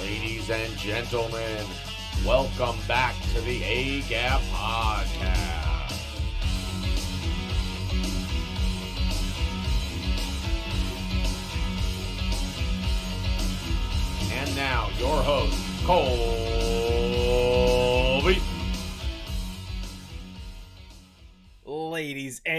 Ladies and gentlemen, welcome back to the A-Gap Podcast. And now, your host, Colby.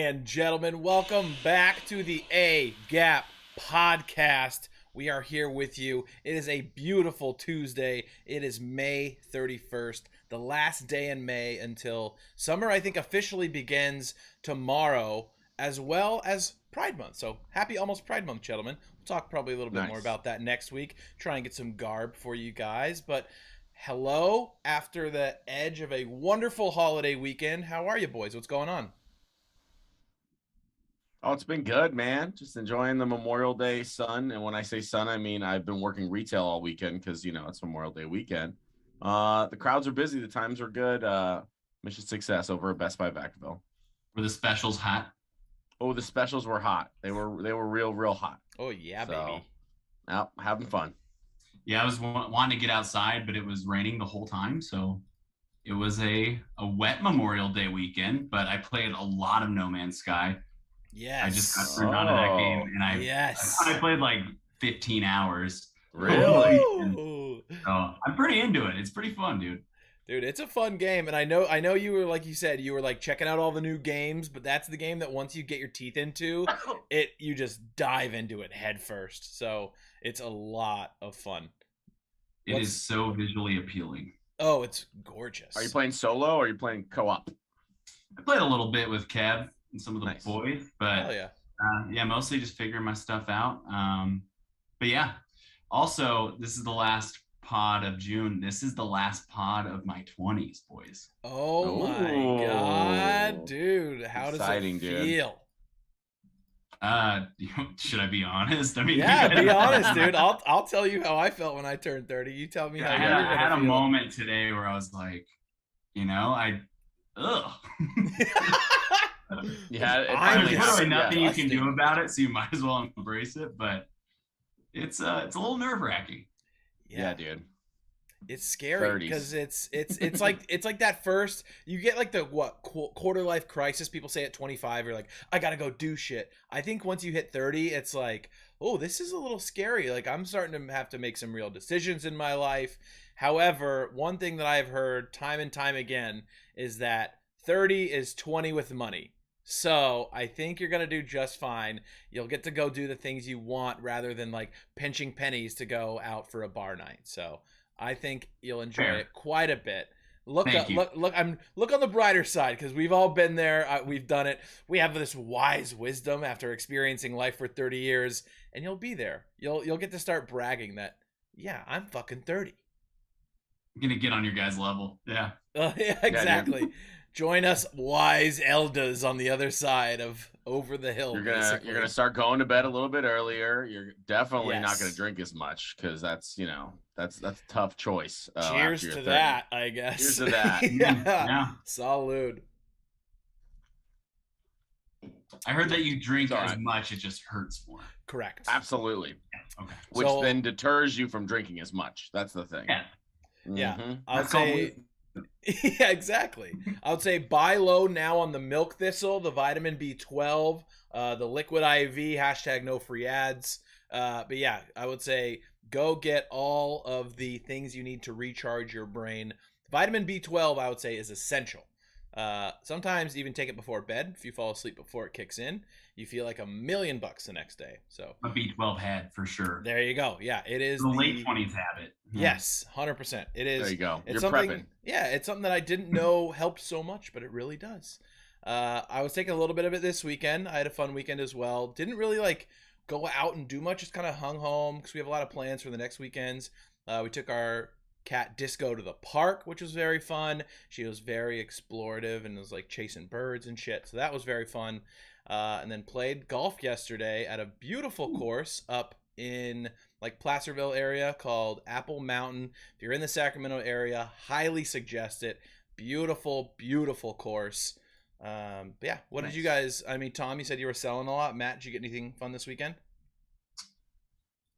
and gentlemen, welcome back to the A Gap podcast. We are here with you. It is a beautiful Tuesday. It is May 31st, the last day in May until summer, I think, officially begins tomorrow, as well as Pride Month. So happy almost Pride Month, gentlemen. We'll talk probably a little bit more about that next week. Try and get some garb for you guys. But hello, after the edge of a wonderful holiday weekend. How are you, boys? What's going on? Oh, it's been good, man. Just enjoying the Memorial Day sun. And when I say sun, I mean I've been working retail all weekend because, it's Memorial Day weekend. The crowds are busy. The times are good. Mission success over at Best Buy Vacaville. Were the specials hot? Oh, the specials were hot. They were real hot. Oh, yeah, baby. Now, having fun. Yeah, I was wanting to get outside, but it was raining the whole time. So it was a wet Memorial Day weekend, but I played a lot of No Man's Sky. Yes. I just got turned on to that game, and I played like 15 hours. Really? So I'm pretty into it. It's pretty fun, dude. Dude, it's a fun game, and I know you were, like you said, you were like checking out all the new games, but that's the game that once you get your teeth into it, you just dive into it head first. So it's a lot of fun. It is so visually appealing. Oh, it's gorgeous. Are you playing solo or are you playing co-op? I played a little bit with Kev and some of the boys, but mostly just figuring my stuff out. But yeah, also this is the last pod of June. This is the last pod of my 20s, boys. Oh my god, dude! How does it feel? Should I be honest? I mean, yeah, be honest, dude. I'll tell you how I felt when I turned 30. You tell me how you're gonna feel. I had a moment today where I was like, ugh. Yeah, there's really nothing you can do about it, so you might as well embrace it. But it's a little nerve-wracking. Yeah, dude. It's scary because it's like that first you get like the quarter life crisis. People say at 25 you're like, I gotta go do shit. I think once you hit 30 it's like, oh, this is a little scary. Like I'm starting to have to make some real decisions in my life. However, one thing that I've heard time and time again is that 30 is 20 with money. So I think you're going to do just fine. You'll get to go do the things you want rather than like pinching pennies to go out for a bar night. So I think you'll enjoy it quite a bit. Look on the brighter side because we've all been there. We've done it. We have this wise wisdom after experiencing life for 30 years, and you'll be there. You'll get to start bragging that, yeah, I'm fucking 30. I'm going to get on your guys' level. Yeah. Yeah, exactly. Yeah, join us wise elders on the other side of over the hill. You're gonna start going to bed a little bit earlier. You're definitely not gonna drink as much because that's a tough choice. Cheers to that, I guess. Cheers to that. Yeah. Salud. I heard that you drink as much, it just hurts more. Correct. Absolutely. Okay. Which then deters you from drinking as much. That's the thing. Yeah. Mm-hmm. Yeah. I'll say. Yeah, exactly. I would say buy low now on the milk thistle, the vitamin B12, the liquid IV, hashtag no free ads. But yeah, I would say go get all of the things you need to recharge your brain. Vitamin B12, I would say, is essential. Sometimes even take it before bed. If you fall asleep before it kicks in, you feel like $1,000,000 the next day. So a B12 head for sure. There you go. Yeah, it is the late 20s habit. Yes, 100%. It is. There you go. It's You're something, prepping. Yeah, it's something that I didn't know helped so much, but it really does. I was taking a little bit of it this weekend. I had a fun weekend as well. Didn't really like go out and do much. Just kind of hung home because we have a lot of plans for the next weekends. We took our cat Disco to the park, which was very fun. She was very explorative and was like chasing birds and shit. So that was very fun. And then played golf yesterday at a beautiful course up in like Placerville area called Apple Mountain. If you're in the Sacramento area, highly suggest it. Beautiful, beautiful course. But yeah, what did you guys, I mean, Tom, you said you were selling a lot. Matt, did you get anything fun this weekend?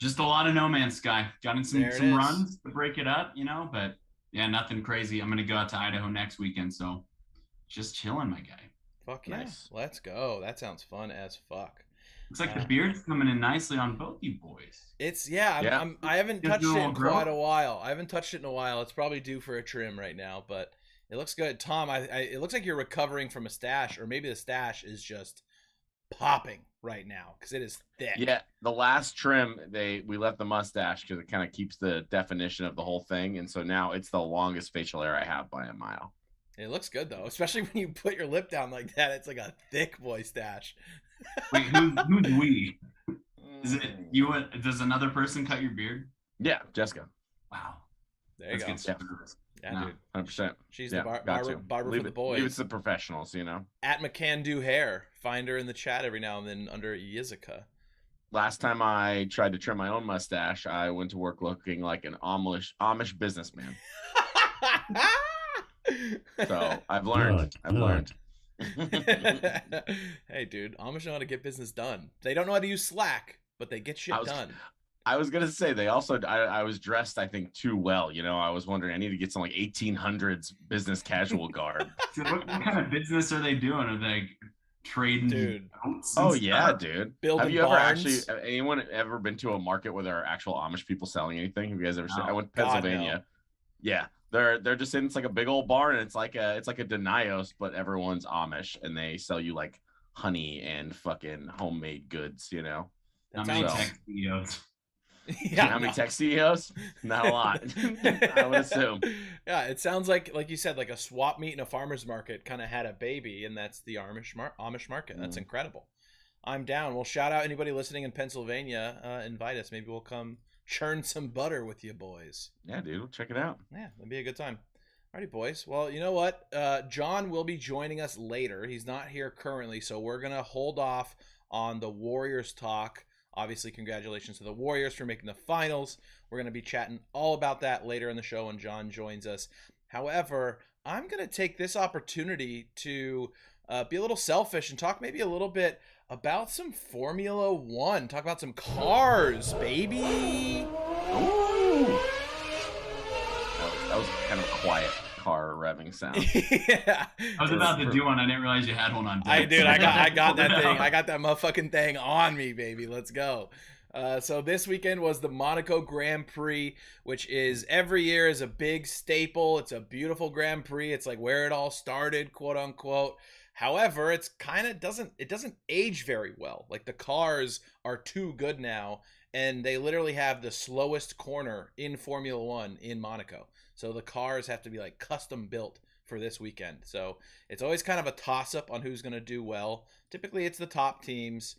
Just a lot of No Man's Sky. Got in some runs to break it up, but yeah, nothing crazy. I'm going to go out to Idaho next weekend, so just chilling, my guy. Fuck yeah. Nice. Let's go. That sounds fun as fuck. Looks like the beard's coming in nicely on both you boys. It's, I haven't touched it in quite a while. I haven't touched it in a while. It's probably due for a trim right now, but It looks good, Tom. It looks like you're recovering from a stash, or maybe the stash is just popping right now because it is thick. Yeah, the last trim we left the mustache because it kind of keeps the definition of the whole thing, and so now it's the longest facial hair I have by a mile. It looks good though, especially when you put your lip down like that. It's like a thick boy stash. Wait, who's we? Is it you? Does another person cut your beard? Yeah, Jessica. Wow, there you go. Yeah, dude, 100%. She's the barber for the boys. It's the professionals, you know. At McCann Do Hair. Find her in the chat every now and then under Yizuka. Last time I tried to trim my own mustache, I went to work looking like an Amish businessman. So I've learned. Hey, dude, Amish know how to get business done. They don't know how to use Slack, but they get shit done. I was gonna say they also. I was dressed, I think, too well. You know, I was wondering. I need to get some like 1800s business casual garb. So what kind of business are they doing? Are they trading? Dude. Oh yeah, dude. Building Have you barns? anyone ever been to a market where there are actual Amish people selling anything? Have you guys ever seen? I went to Pennsylvania. God, no. Yeah, they're just in. It's like a big old barn, and it's like a Denios, but everyone's Amish, and they sell you like honey and fucking homemade goods. You know. How many tech CEOs? Yeah, how many tech CEOs? Not a lot. I would assume. Yeah, it sounds like you said, like a swap meet in a farmer's market kind of had a baby, and that's the Amish market. That's incredible. I'm down. Well, shout out anybody listening in Pennsylvania. Invite us. Maybe we'll come churn some butter with you boys. Yeah, dude. We'll check it out. Yeah, that'd be a good time. Alrighty, boys. Well, you know what? John will be joining us later. He's not here currently, so we're going to hold off on the Warriors talk. Obviously, congratulations to the Warriors for making the finals. We're going to be chatting all about that later in the show when John joins us. However, I'm going to take this opportunity to be a little selfish and talk maybe a little bit about some Formula One. Talk about some cars, baby. Ooh. That was kind of a quiet car revving sound. Yeah. I was about to do one. I didn't realize you had one on deck. I got that thing. I got that motherfucking thing on me, baby. Let's go. So this weekend was the Monaco Grand Prix, which is every year is a big staple. It's a beautiful Grand Prix. It's like where it all started, quote unquote. However, it's kind of doesn't age very well. Like the cars are too good now, and they literally have the slowest corner in Formula One in Monaco. So the cars have to be like custom built for this weekend. So it's always kind of a toss-up on who's going to do well. Typically, it's the top teams.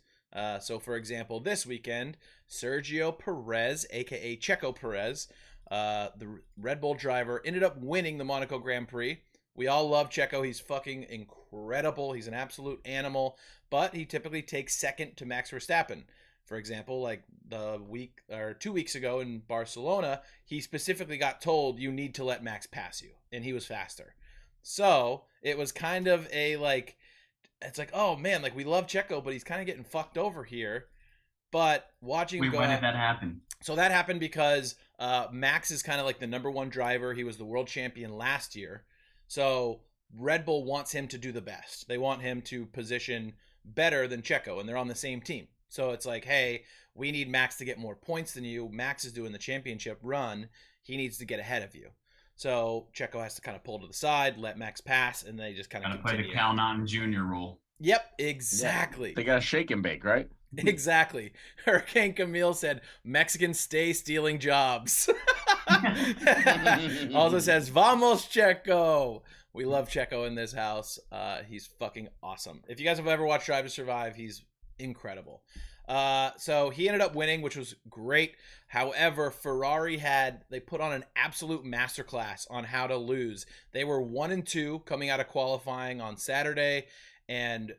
So, for example, this weekend, Sergio Perez, a.k.a. Checo Perez, the Red Bull driver, ended up winning the Monaco Grand Prix. We all love Checo. He's fucking incredible. He's an absolute animal. But he typically takes second to Max Verstappen. For example, like 2 weeks ago in Barcelona, he specifically got told you need to let Max pass you, and he was faster. So it was kind of it's like, oh man, like we love Checo, but he's kind of getting fucked over here. But watching when did that happen? So that happened because Max is kind of like the number one driver. He was the world champion last year. So Red Bull wants him to do the best. They want him to position better than Checo, and they're on the same team. So it's like, hey, we need Max to get more points than you. Max is doing the championship run. He needs to get ahead of you. So Checo has to kind of pull to the side, let Max pass, and they just kind of play the Cal Naughton Jr. rule. Yep, exactly. Yeah. They got to shake and bake, right? Exactly. Hurricane Camille said, Mexicans stay stealing jobs. Also says, Vamos, Checo. We love Checo in this house. He's fucking awesome. If you guys have ever watched Drive to Survive, he's incredible. So he ended up winning, which was great. However, Ferrari they put on an absolute masterclass on how to lose. They were 1-2 coming out of qualifying on Saturday, and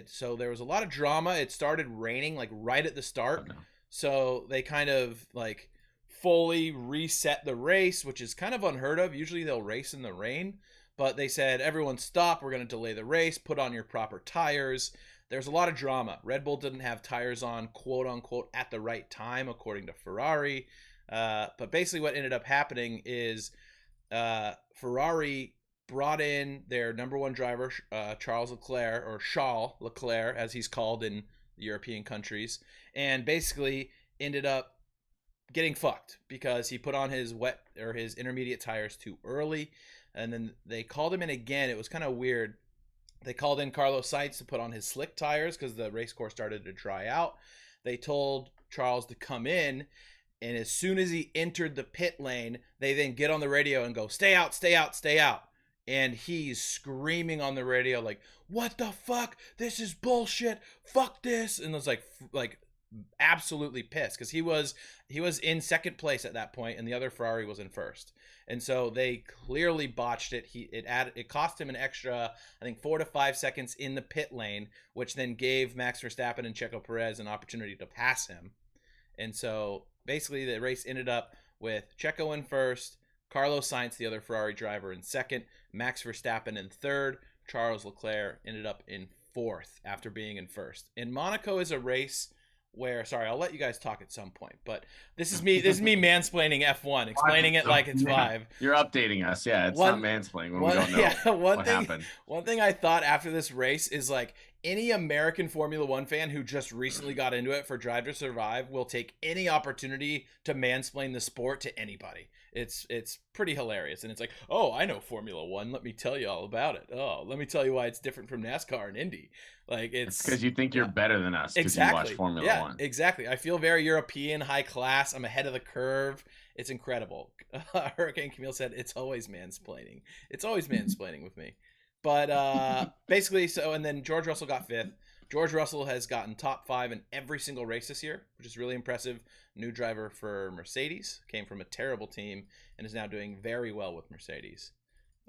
so there was a lot of drama. It started raining like right at the start. Oh, no. So they kind of like fully reset the race, which is kind of unheard of. Usually they'll race in the rain, but they said, everyone stop. We're going to delay the race. Put on your proper tires. There's a lot of drama. Red Bull didn't have tires on, quote unquote, at the right time, according to Ferrari. But basically what ended up happening is Ferrari brought in their number one driver, Charles Leclerc, or Charles Leclerc, as he's called in the European countries, and basically ended up getting fucked because he put on his his intermediate tires too early, and then they called him in again. It was kind of weird. They called in Carlos Sainz to put on his slick tires because the race course started to dry out. They told Charles to come in, and as soon as he entered the pit lane, they then get on the radio and go, "Stay out, stay out, stay out." And he's screaming on the radio like, "What the fuck? This is bullshit. Fuck this." And it was like absolutely pissed because he was in second place at that point and the other Ferrari was in first. And so they clearly botched it. It cost him an extra, I think, 4 to 5 seconds in the pit lane, which then gave Max Verstappen and Checo Perez an opportunity to pass him. And so basically the race ended up with Checo in first, Carlos Sainz, the other Ferrari driver, in second, Max Verstappen in third, Charles Leclerc ended up in fourth after being in first. And Monaco is a race where, sorry, I'll let you guys talk at some point, but this is me mansplaining F1, explaining it like it's 5. You're updating us. Yeah, it's not mansplaining when we don't know what happened. One thing I thought after this race is like any American Formula One fan who just recently got into it for Drive to Survive will take any opportunity to mansplain the sport to anybody. It's pretty hilarious. And it's like, "Oh, I know Formula One. Let me tell you all about it. Oh, let me tell you why it's different from NASCAR and Indy." Like it's because you think you're better than us because you watch Formula One. Exactly. I feel very European, high class. I'm ahead of the curve. It's incredible. Hurricane Camille said, "It's always mansplaining. It's always mansplaining with me." But basically, and then George Russell got 5th. George Russell has gotten top 5 in every single race this year, which is really impressive. New driver for Mercedes, came from a terrible team and is now doing very well with Mercedes.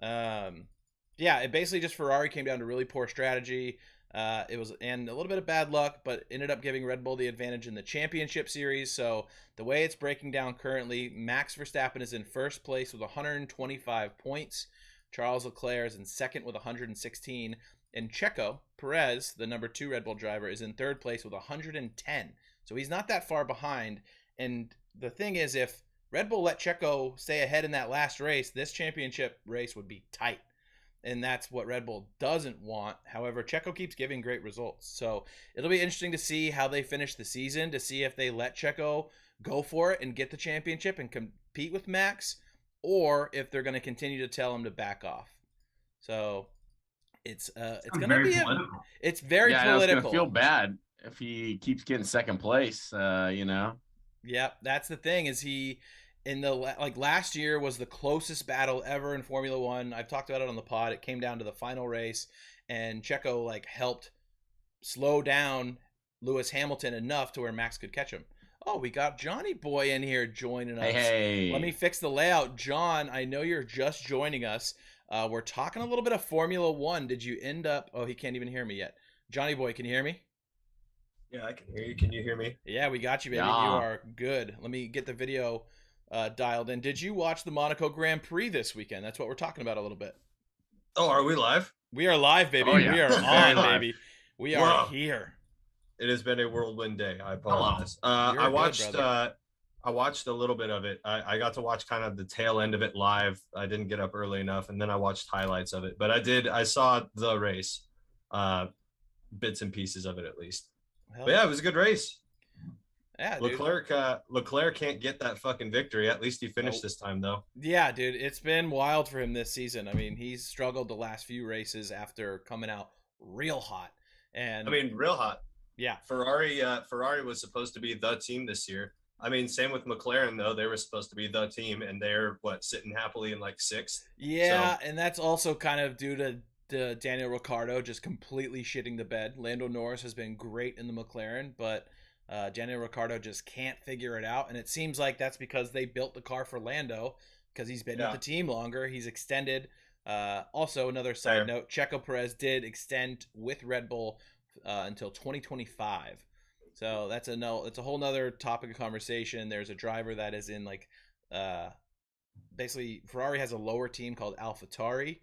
It basically just Ferrari came down to really poor strategy. It was and a little bit of bad luck, but ended up giving Red Bull the advantage in the championship series. So the way it's breaking down currently, Max Verstappen is in first place with 125 points. Charles Leclerc is in second with 116. And Checo Perez, the number 2 Red Bull driver, is in third place with 110. So he's not that far behind. And the thing is, if Red Bull let Checo stay ahead in that last race, this championship race would be tight. And that's what Red Bull doesn't want. However, Checo keeps giving great results. So it'll be interesting to see how they finish the season, to see if they let Checo go for it and get the championship and compete with Max, or if they're going to continue to tell him to back off. So it's going to be it's very political. It's going to feel bad if he keeps getting second place, Yeah, that's the thing is he in the last year was the closest battle ever in Formula One. I've talked about it on the pod. It came down to the final race, and Checo helped slow down Lewis Hamilton enough to where Max could catch him. Oh, we got Johnny Boy in here joining us. Hey. Let me fix the layout. John, I know you're just joining us. We're talking a little bit of Formula One. Did you end up? Oh, he can't even hear me yet. Johnny Boy, can you hear me? Yeah, I can hear you. Can you hear me? Yeah, we got you, baby. Yeah. You are good. Let me get the video dialed in. Did you watch the Monaco Grand Prix this weekend? That's what we're talking about a little bit. Oh, are we live? We are live, baby. Oh, yeah. We are on, baby. We are here. It has been a whirlwind day. I apologize. I watched a little bit of it. I got to watch kind of the tail end of it live. I didn't get up early enough, and then I watched highlights of it. But I saw the race, bits and pieces of it at least. But yeah, it was a good race. Yeah, Leclerc can't get that fucking victory. At least he finished this time, though. Yeah, dude, it's been wild for him this season. I mean, he's struggled the last few races after coming out real hot. And real hot. Yeah, Ferrari was supposed to be the team this year. I mean, same with McLaren, though. They were supposed to be the team, and they're, sitting happily in 6th? Yeah, so. And that's also kind of due to Daniel Ricciardo just completely shitting the bed. Lando Norris has been great in the McLaren, but Daniel Ricciardo just can't figure it out. And it seems like that's because they built the car for Lando because he's been with the team longer. He's extended. Also, another side note, Checo Perez did extend with Red Bull until 2025. So that's a whole nother topic of conversation. There's a driver that is in basically Ferrari has a lower team called AlphaTauri.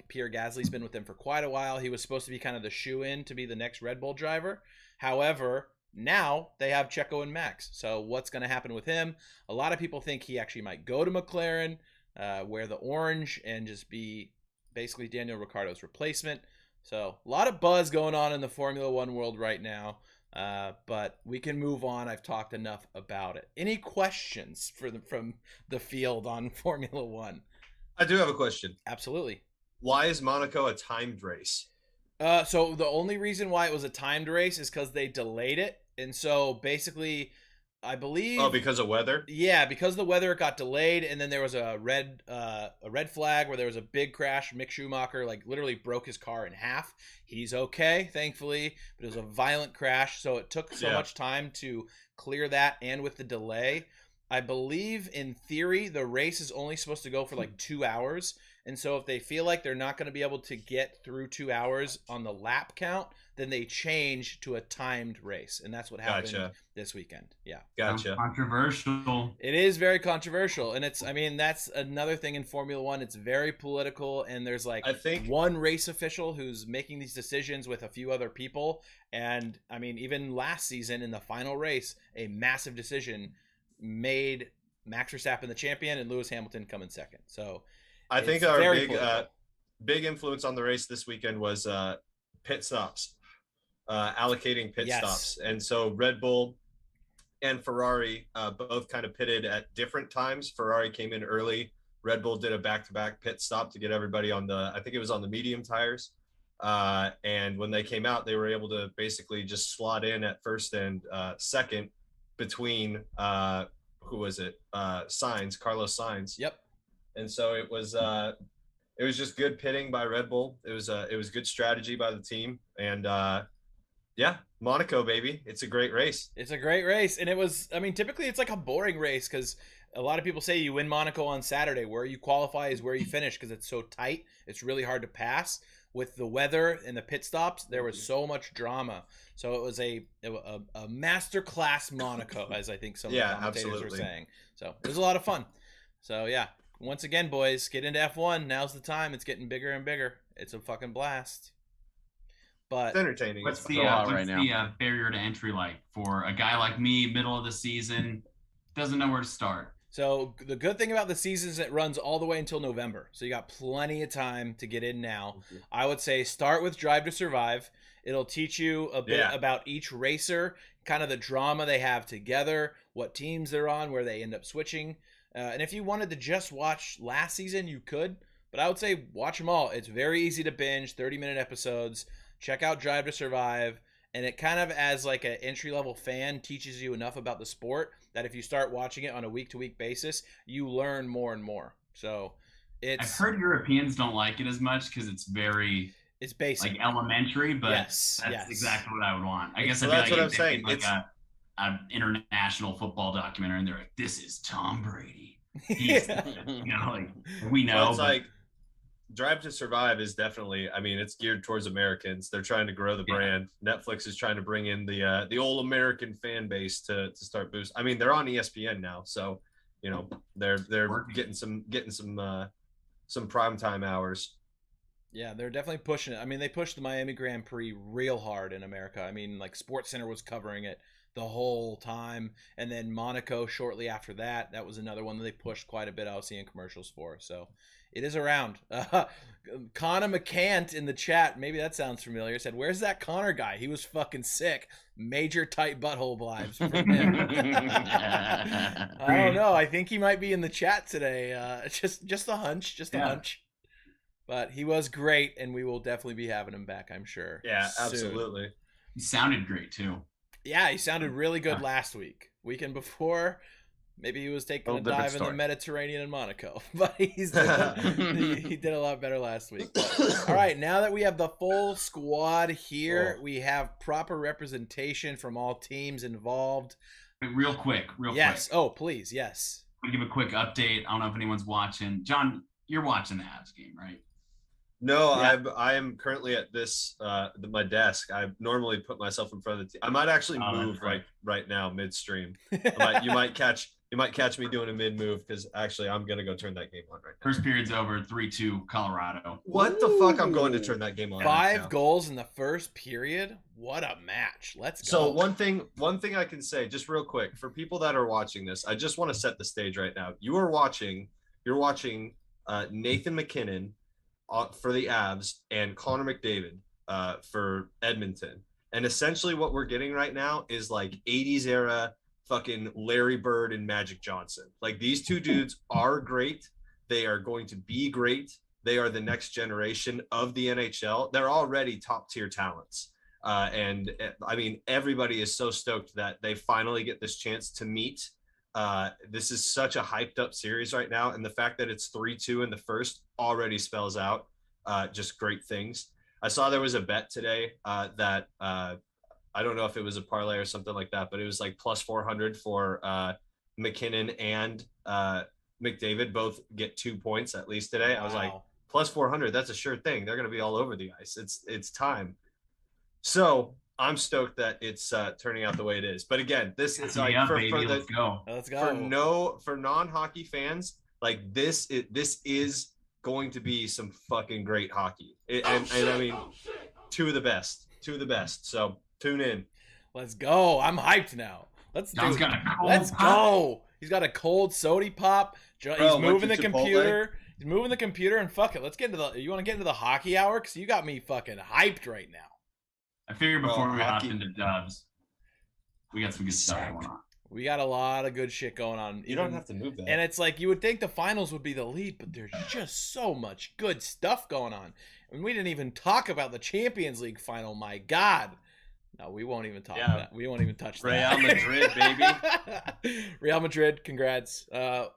Pierre Gasly's been with them for quite a while. He was supposed to be kind of the shoe-in to be the next Red Bull driver. However, now they have Checo and Max. So what's going to happen with him? A lot of people think he actually might go to McLaren, wear the orange, and just be basically Daniel Ricciardo's replacement. So a lot of buzz going on in the Formula One world right now. But we can move on. I've talked enough about it. Any questions from the field on Formula One? I do have a question. Absolutely. Why is Monaco a timed race? So the only reason why it was a timed race is because they delayed it. And so basically, I believe. Oh, because of weather? Yeah, because the weather got delayed, and then there was a red flag where there was a big crash. Mick Schumacher literally broke his car in half. He's okay, thankfully, but it was a violent crash, so it took so much time to clear that. And with the delay, I believe in theory the race is only supposed to go for 2 hours. And so if they feel like they're not going to be able to get through 2 hours on the lap count, then they change to a timed race. And that's what happened this weekend. Yeah. Gotcha. Controversial. It is very controversial. And that's another thing in Formula One. It's very political. And there's I think one race official who's making these decisions with a few other people. And even last season in the final race, a massive decision made Max Verstappen the champion and Lewis Hamilton come in second. So I think our big influence on the race this weekend was pit stops, allocating pit stops. And so Red Bull and Ferrari both kind of pitted at different times. Ferrari came in early. Red Bull did a back-to-back pit stop to get everybody on I think it was on the medium tires. And when they came out, they were able to basically just slot in at first and second between, who was it? Carlos Sainz. Yep. And so it was just good pitting by Red Bull. It was good strategy by the team. And Monaco, baby. It's a great race. It's a great race. And it was, typically it's a boring race because a lot of people say you win Monaco on Saturday. Where you qualify is where you finish because it's so tight. It's really hard to pass. With the weather and the pit stops, there was so much drama. So it was a masterclass Monaco, as I think some of the commentators were saying. So it was a lot of fun. So yeah. Once again, boys, get into F1. Now's the time. It's getting bigger and bigger. It's a fucking blast. But it's entertaining. What's the barrier to entry like for a guy like me, middle of the season, doesn't know where to start? So the good thing about the season is it runs all the way until November. So you got plenty of time to get in now. Mm-hmm. I would say start with Drive to Survive. It'll teach you a bit about each racer, kind of the drama they have together, what teams they're on, where they end up switching. And if you wanted to just watch last season, you could. But I would say watch them all. It's very easy to binge, 30-minute episodes. Check out Drive to Survive. And it kind of, as an entry-level fan, teaches you enough about the sport that if you start watching it on a week-to-week basis, you learn more and more. So I've heard Europeans don't like it as much because it's basic, elementary, but that's exactly what I would want. I guess that's what I'm saying. It's an international football documentary, and they're like, "This is Tom Brady." He's, we know. Well, it's Drive to Survive is definitely. It's geared towards Americans. They're trying to grow the brand. Netflix is trying to bring in the old American fan base to start boost. They're on ESPN now, so they're getting some primetime hours. Yeah, they're definitely pushing it. They pushed the Miami Grand Prix real hard in America. SportsCenter was covering it the whole time, and then Monaco shortly after that. That was another one that they pushed quite a bit. I was seeing commercials for. So it is around. Connor McCant in the chat, maybe that sounds familiar, said, "Where's that Connor guy? He was fucking sick. Major tight butthole vibes from him." I don't know. I think he might be in the chat today. Just a hunch. Just a hunch. But he was great, and we will definitely be having him back, I'm sure. Yeah, absolutely. Soon. He sounded great too. Yeah, he sounded really good last week. Weekend before, maybe he was taking a dive in the Mediterranean in Monaco. But he did a lot better last week. But, all right, now that we have the full squad here, we have proper representation from all teams involved. Real quick. Yes. Oh, please, yes. I'll give a quick update. I don't know if anyone's watching. John, you're watching the Habs game, right? No, yeah. I am currently at my desk. I normally put myself in front of the TV. I might actually move right now midstream. You might catch me doing a mid move because actually I'm gonna go turn that game on right now. First period's over, 3-2 Colorado. What the fuck? I'm going to turn that game on. 5 goals in the first period. What a match! Let's go. So one thing I can say just real quick for people that are watching this, I just want to set the stage right now. You're watching Nathan McKinnon for the Avs and Connor McDavid for Edmonton. And essentially what we're getting right now is like 80s era fucking Larry Bird and Magic Johnson. Like these two dudes are great. They are going to be great. They are the next generation of the NHL. They're already top tier talents. And I mean, everybody is so stoked that they finally get this chance to meet. This is such a hyped up series right now. And the fact that it's 3-2 in the first already spells out just great things. I saw there was a bet today that I don't know if it was a parlay or something like that, but it was like plus 400 for McKinnon and McDavid both get 2 points at least today. Wow. I was like, plus 400, that's a sure thing. They're going to be all over the ice. It's time. So I'm stoked that it's turning out the way it is. But again, this is like for non-hockey fans, like this is going to be some fucking great hockey. And I mean, two of the best. So tune in. Let's go. I'm hyped now. Let's go. He's got a cold sody pop. He's moving the computer. He's moving the computer, and fuck it. Let's get into you want to get into the hockey hour? Because you got me fucking hyped right now. I figured before we hop into Dubs, we got some good stuff going on. We got a lot of good shit going on. You don't have to move that. And it's like you would think the finals would be the lead, but there's just so much good stuff going on. And we didn't even talk about the Champions League final. My God. No, we won't even talk about that. We won't even touch that. Real Madrid, baby. Real Madrid, congrats.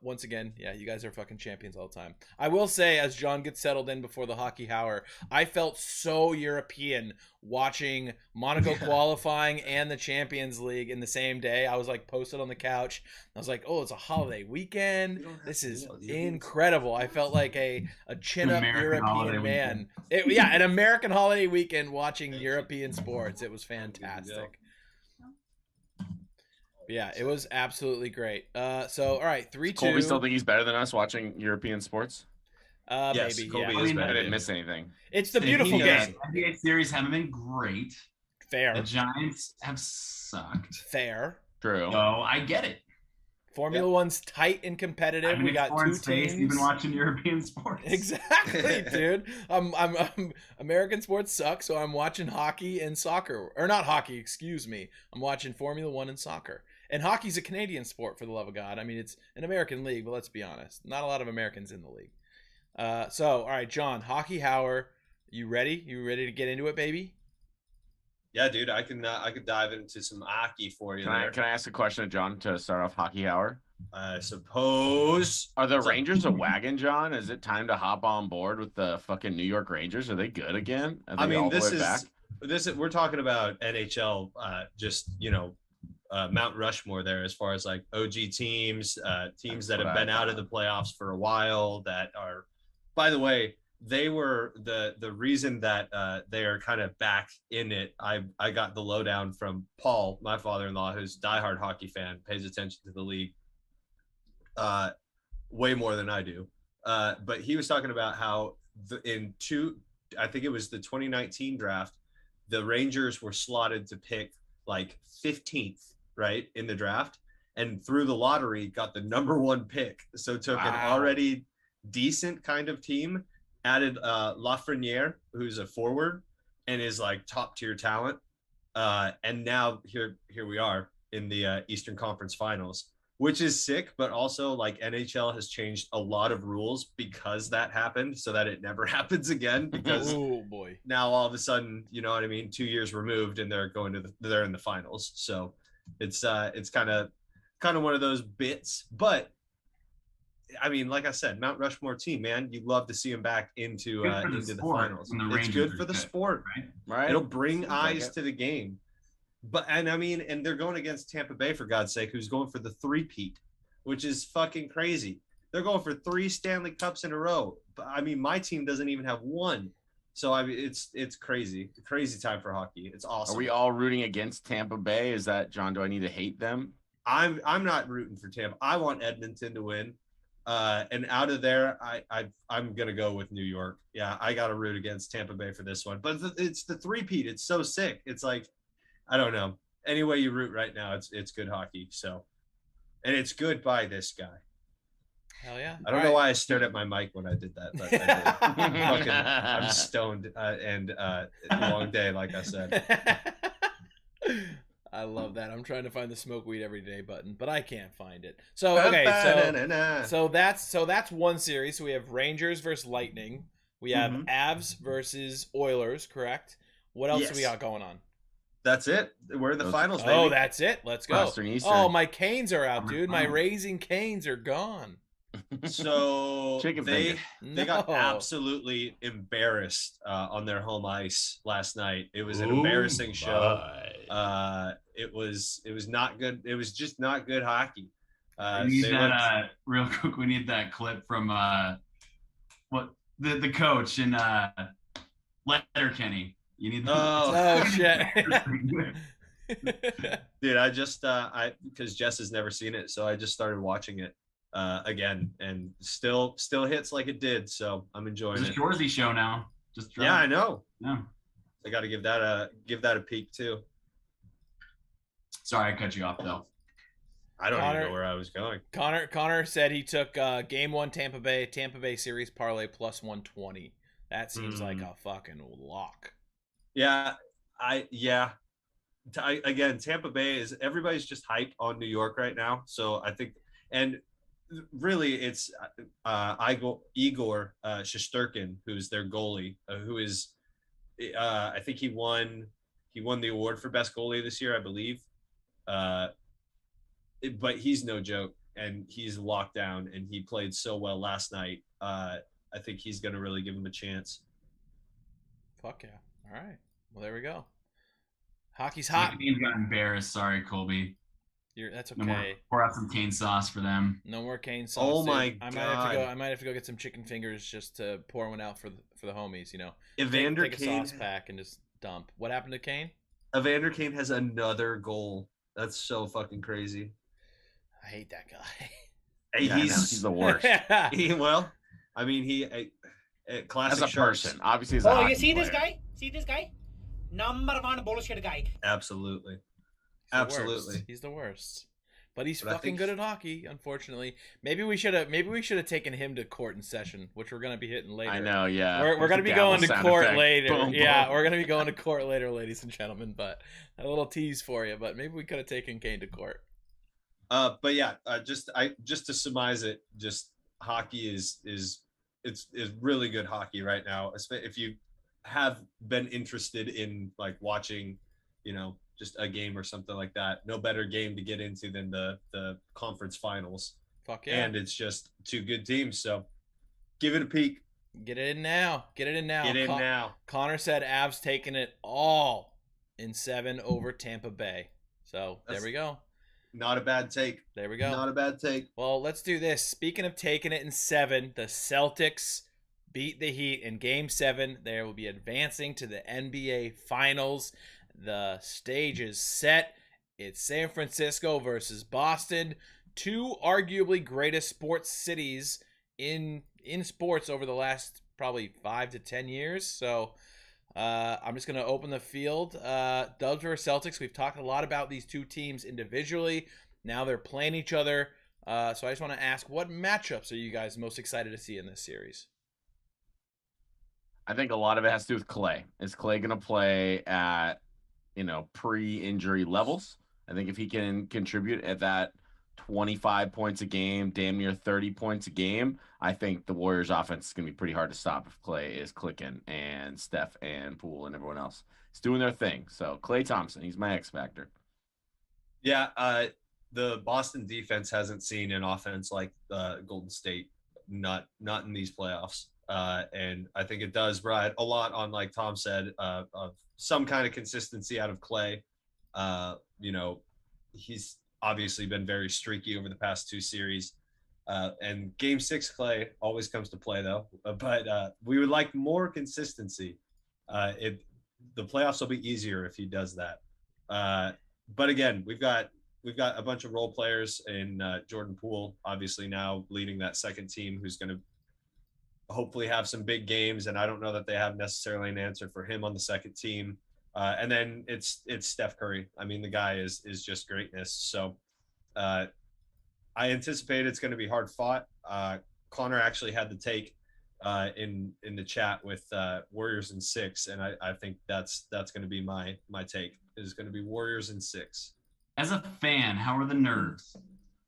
Once again, yeah, you guys are fucking champions all the time. I will say, as John gets settled in before the hockey hour, I felt so European watching Monaco qualifying and the Champions League in the same day. I was like posted on the couch. I was like, oh, it's a holiday weekend. This is incredible. I felt like a chin-up European man. An American holiday weekend watching European sports. It was fantastic. Yeah, it was absolutely great. So, all right, 3-2. Colby still think he's better than us watching European sports? Yes, maybe. Colby is better. I didn't miss anything. It's the beautiful game. NBA series haven't been great. Fair. The Giants have sucked. Fair. True. So I get it. Formula One's tight and competitive. We got two teams. You've been watching European sports. Exactly, dude. I'm American sports suck, so I'm watching hockey and soccer. Or not hockey, excuse me. I'm watching Formula One and soccer. And hockey's a Canadian sport, for the love of God. I mean, it's an American league, but let's be honest. Not a lot of Americans in the league. So, all right, John, hockey hour. You ready? You ready to get into it, baby? Yeah, dude, I can dive into some hockey for you. Can I ask a question of John to start off hockey hour? I suppose. Are the Rangers a wagon, John? Is it time to hop on board with the fucking New York Rangers? Are they good again? I mean, this is we're talking about NHL. Just Mount Rushmore there, as far as like OG teams, teams that have been out of the playoffs for a while. That are, by the way, they were the reason that they are kind of back in it. I got the lowdown from Paul, my father-in-law, who's a diehard hockey fan, pays attention to the league way more than I do. But he was talking about how I think it was the 2019 draft, the Rangers were slotted to pick like 15th, right, in the draft, and through the lottery got the number 1 pick. So took an already decent kind of team, added Lafreniere, who's a forward and is like top tier talent, and now here we are in the Eastern Conference Finals, which is sick. But also, like, NHL has changed a lot of rules because that happened, so that it never happens again. Because now all of a sudden, you know what I mean, 2 years removed, and they're they're in the finals. So it's kind of one of those bits, but. I mean, like I said, Mount Rushmore team, man. You'd love to see them back into the finals. It's good for the sport, right? It'll bring eyes to the game. And they're going against Tampa Bay, for God's sake, who's going for the three-peat, which is fucking crazy. They're going for 3 Stanley Cups in a row. But I mean, my team doesn't even have 1. So I mean, it's crazy. It's a crazy time for hockey. It's awesome. Are we all rooting against Tampa Bay? Is that, John, do I need to hate them? I'm not rooting for Tampa. I want Edmonton to win. And out of there, I'm gonna go with New York. Yeah, I gotta root against Tampa Bay for this one. But it's the three-peat. It's so sick. It's like, I don't know. Any way you root right now, it's good hockey. So, and it's good by this guy. Hell yeah! I don't know why I stared at my mic when I did that, but I did. I'm stoned and long day, like I said. I love that. I'm trying to find the smoke weed every day button, but I can't find it. So okay, so that's one series. So we have Rangers versus Lightning. We have Avs versus Oilers, correct? What else do we got going on? That's it. We're in the finals, baby. Oh, that's it. Let's go. Western, Eastern. Oh, my Canes are out, dude. My Raising Canes are gone. So they got absolutely embarrassed on their home ice last night. It was an embarrassing show. It was not good. It was just not good hockey. We need that real quick. We need that clip from what the coach in Letterkenny. You need oh shit. Dude, I just because Jess has never seen it, so I just started watching it again, and still hits like it did, so I'm enjoying it. It's a Shoresy show now. Yeah, I know. Yeah, I got to give that a peek too. Sorry, I cut you off though. I don't even know where I was going. Connor said he took Game 1 Tampa Bay series parlay plus 120. That seems like a fucking lock. Yeah, again, Tampa Bay is everybody's just hyped on New York right now. So I think, and really, it's Igor Shesterkin, who's their goalie, who is, I think he won the award for best goalie this year, I believe. But he's no joke, and he's locked down, and he played so well last night. I think he's going to really give him a chance. Fuck yeah. All right. Well, there we go. Hockey's hot. Canes got embarrassed. Sorry, Colby. That's okay. Pour out some cane sauce for them. No more cane sauce. Oh my god! I might have to go get some chicken fingers just to pour one out for the homies. You know, Evander take Kane, a sauce pack and just dump. What happened to Kane? Evander Kane has another goal. That's so fucking crazy. I hate that guy. Yeah, he's the worst. Well, I mean, classic as a person, obviously. As a you see player. this guy? See this guy? Number one bullshit guy. Absolutely. He's the worst. But he's fucking good at hockey, unfortunately. Maybe we should have taken him to court in session, which we're gonna be hitting later. I know, yeah. We're gonna be going to court later. Boom, yeah, boom. we're gonna be going to court later, ladies and gentlemen. But a little tease for you. But maybe we could have taken Kane to court. But yeah, just to surmise it, just hockey is really good hockey right now. If you have been interested in like watching, just a game or something like that, no better game to get into than the conference finals. Fuck yeah. And it's just two good teams, so give it a peek. Get it in now. Get in now. Connor said Avs taking it all in 7 over Tampa Bay. So there we go. Not a bad take. There we go. Not a bad take. Well, let's do this. Speaking of taking it in 7, the Celtics beat the Heat in Game 7. They will be advancing to the NBA Finals. The stage is set. It's San Francisco versus Boston. 2 arguably greatest sports cities in sports over the last probably 5 to 10 years. So I'm just going to open the field. Dubs versus Celtics. We've talked a lot about these two teams individually. Now they're playing each other. So I just want to ask, what matchups are you guys most excited to see in this series? I think a lot of it has to do with Clay. Is Clay going to play at, pre-injury levels? I think if he can contribute at that 25 points a game, damn near 30 points a game, I think the Warriors offense is going to be pretty hard to stop if Clay is clicking and Steph and Poole and everyone else is doing their thing. So Klay Thompson, he's my X factor. Yeah, the Boston defense hasn't seen an offense like Golden State, not in these playoffs. And I think it does ride a lot on, like Tom said, of some kind of consistency out of Clay. He's obviously been very streaky over the past 2 series. And Game 6 Clay always comes to play, though. But we would like more consistency. The playoffs will be easier if he does that. But again, we've got a bunch of role players in Jordan Poole, obviously now leading that second team, who's going to hopefully have some big games. And I don't know that they have necessarily an answer for him on the second team. And then it's Steph Curry. I mean, the guy is just greatness. So I anticipate it's going to be hard fought. Connor actually had the take in the chat with Warriors in 6, and I think that's going to be my take, is going to be Warriors in 6. As a fan, how are the nerves?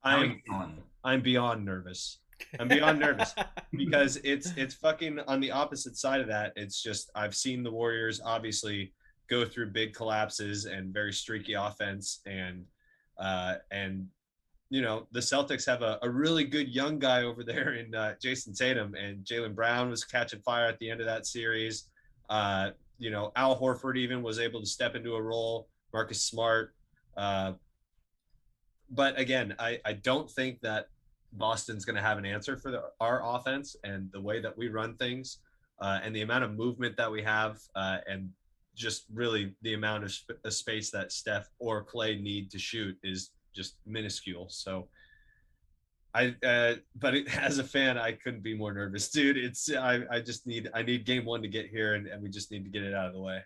I'm beyond nervous. I'm beyond nervous because it's fucking on the opposite side of that. It's just I've seen the Warriors obviously go through big collapses and very streaky offense, and you know, the Celtics have a really good young guy over there in Jason Tatum, and Jaylen Brown was catching fire at the end of that series. You know, Al Horford even was able to step into a role. Marcus Smart. But again, I don't think that Boston's going to have an answer for our offense and the way that we run things, and the amount of movement that we have, and just really the amount of space that Steph or Clay need to shoot is just minuscule. So as a fan, I couldn't be more nervous, dude. I need game 1 to get here, and we just need to get it out of the way.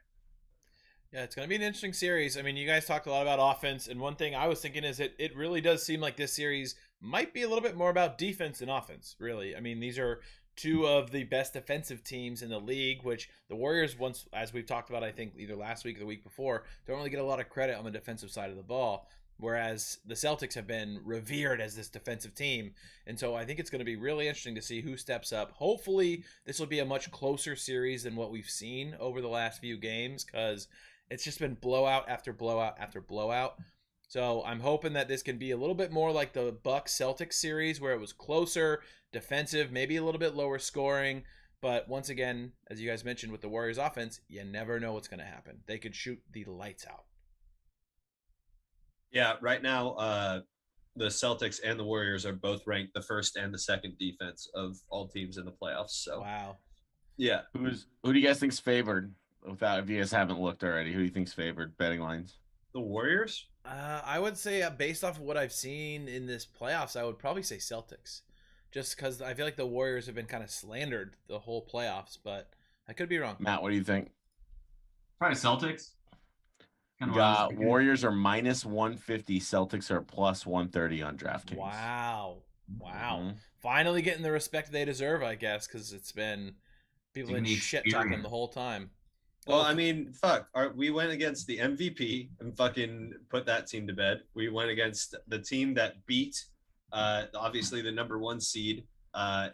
Yeah, it's going to be an interesting series. I mean, you guys talked a lot about offense, and one thing I was thinking is it really does seem like this series might be a little bit more about defense than offense, really. I mean, these are two of the best defensive teams in the league, which the Warriors, once, as we've talked about, I think either last week or the week before, don't really get a lot of credit on the defensive side of the ball, whereas the Celtics have been revered as this defensive team. And so I think it's going to be really interesting to see who steps up. Hopefully, this will be a much closer series than what we've seen over the last few games, because it's just been blowout after blowout after blowout. So I'm hoping that this can be a little bit more like the Bucks-Celtics series, where it was closer, defensive, maybe a little bit lower scoring. But once again, as you guys mentioned with the Warriors offense, you never know what's going to happen. They could shoot the lights out. Yeah, right now, the Celtics and the Warriors are both ranked the first and the second defense of all teams in the playoffs. So wow. Yeah. Who do you guys think's favored? If you guys haven't looked already, who do you think's favored betting lines? The Warriors? I would say, based off of what I've seen in this playoffs, I would probably say Celtics, just because I feel like the Warriors have been kind of slandered the whole playoffs, but I could be wrong. Matt, what do you think? Probably Celtics. Warriors are minus 150. Celtics are plus 130 on DraftKings. Wow. Mm-hmm. Finally getting the respect they deserve, I guess, because it's been people been shit talking them the whole time. Well, I mean, fuck. We went against the MVP and fucking put that team to bed. We went against the team that beat, obviously, the number 1 seed. Then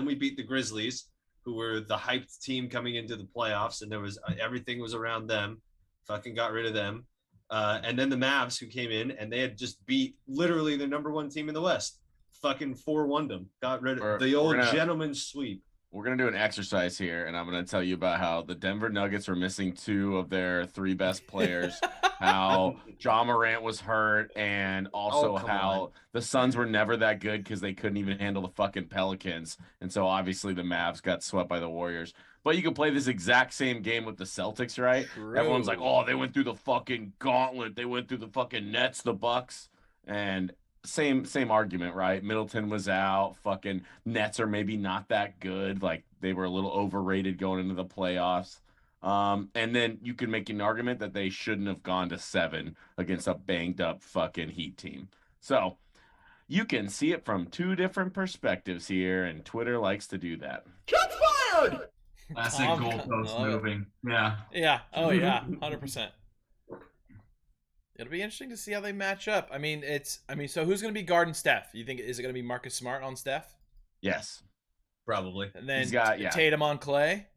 we beat the Grizzlies, who were the hyped team coming into the playoffs, and there was everything was around them. Fucking got rid of them. And then the Mavs, who came in, and they had just beat literally the number 1 team in the West. Fucking 4-1'd them. Got rid of the old gentleman's sweep. We're going to do an exercise here, and I'm going to tell you about how the Denver Nuggets were missing 2 of their 3 best players, how Ja Morant was hurt, and also how the Suns were never that good because they couldn't even handle the fucking Pelicans. And so obviously the Mavs got swept by the Warriors. But you can play this exact same game with the Celtics, right? True. Everyone's like, oh, they went through the fucking gauntlet. They went through the fucking Nets, the Bucks. And same argument, right? Middleton was out. Fucking Nets are maybe not that good. Like, they were a little overrated going into the playoffs. And then you can make an argument that they shouldn't have gone to 7 against a banged up fucking Heat team. So you can see it from 2 different perspectives here, and Twitter likes to do that. Shots fired! Classic goalpost moving. Yeah. Yeah. Oh, yeah. 100%. It'll be interesting to see how they match up. I mean, so who's going to be guarding Steph? You think, is it going to be Marcus Smart on Steph? Yes. Probably. And then Tatum on Clay?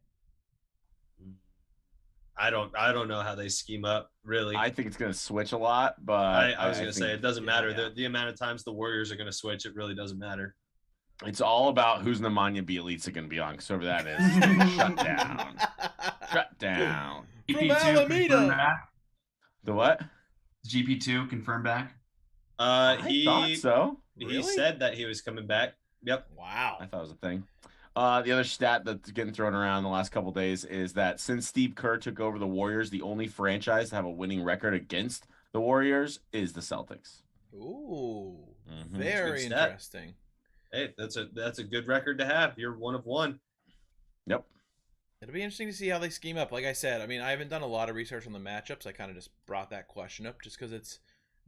I don't know how they scheme up, really. I think it's going to switch a lot, but I was going to say it doesn't matter. Yeah. The amount of times the Warriors are going to switch, it really doesn't matter. It's all about who's Nemanja Bjelica going to be on, because whoever that is, shut down. Shut down. From Alameda. The what? GP2 confirmed back? I thought so. He said that he was coming back. Yep. Wow. I thought it was a thing. The other stat that's getting thrown around the last couple of days is that since Steve Kerr took over the Warriors, the only franchise to have a winning record against the Warriors is the Celtics. Ooh. Mm-hmm. Very interesting. Hey, that's a good record to have. You're 1 of 1. Yep. It'll be interesting to see how they scheme up. Like I said, I mean, I haven't done a lot of research on the matchups. I kind of just brought that question up just because it's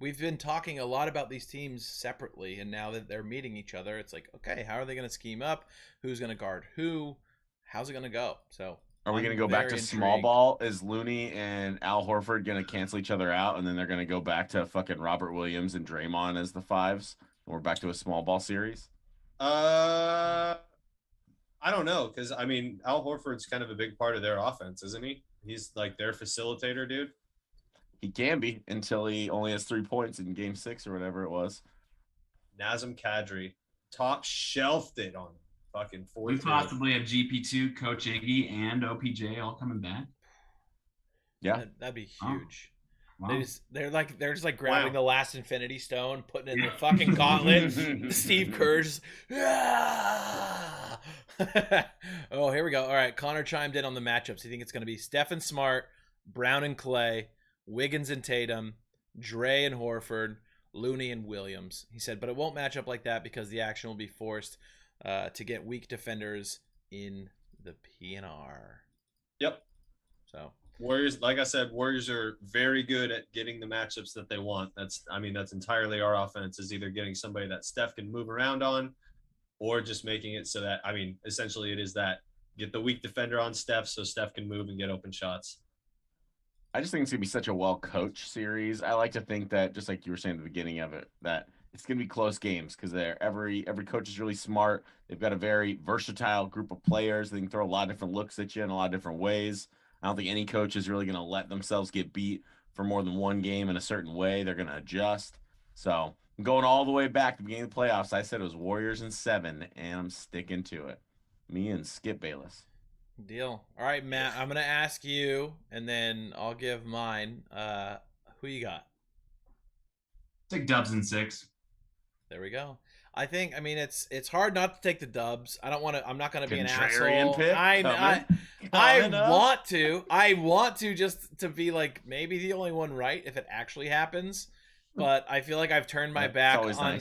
we've been talking a lot about these teams separately, and now that they're meeting each other, it's like, okay, how are they going to scheme up? Who's going to guard who? How's it going to go? So, are we going to go back to small ball? Is Looney and Al Horford going to cancel each other out, and then they're going to go back to fucking Robert Williams and Draymond as the fives? And we're back to a small ball series? I don't know, because, I mean, Al Horford's kind of a big part of their offense, isn't he? He's like their facilitator, dude. He can be until he only has 3 points in game 6 or whatever it was. Nazem Kadri top shelved it on fucking 4. We possibly have GP2, Coach Iggy, and OPJ all coming back. Yeah, that'd be huge. Wow. They're just like grabbing the last Infinity Stone, putting it in the fucking gauntlet. Steve Kerr's. Oh, here we go. All right, Connor chimed in on the matchups. You think it's going to be Steph and Smart, Brown and Clay, Wiggins and Tatum, Dre and Horford, Looney and Williams. He said, but it won't match up like that because the action will be forced to get weak defenders in the PNR. Yep. So Warriors, like I said, Warriors are very good at getting the matchups that they want. That's entirely our offense, is either getting somebody that Steph can move around on, or just making it so that, essentially it is that get the weak defender on Steph so Steph can move and get open shots. I just think it's going to be such a well-coached series. I like to think that, just like you were saying at the beginning of it, that it's going to be close games because every coach is really smart. They've got a very versatile group of players. They can throw a lot of different looks at you in a lot of different ways. I don't think any coach is really going to let themselves get beat for more than one game in a certain way. They're going to adjust. So I'm going all the way back to the beginning of the playoffs. I said it was Warriors in 7, and I'm sticking to it. Me and Skip Bayless. Deal. All right, Matt, I'm going to ask you, and then I'll give mine. Who you got? Take Dubs in 6. There we go. It's hard not to take the Dubs. I'm not going to be an asshole. Pick I want to just to be like maybe the only one right if it actually happens. But I feel like I've turned my back on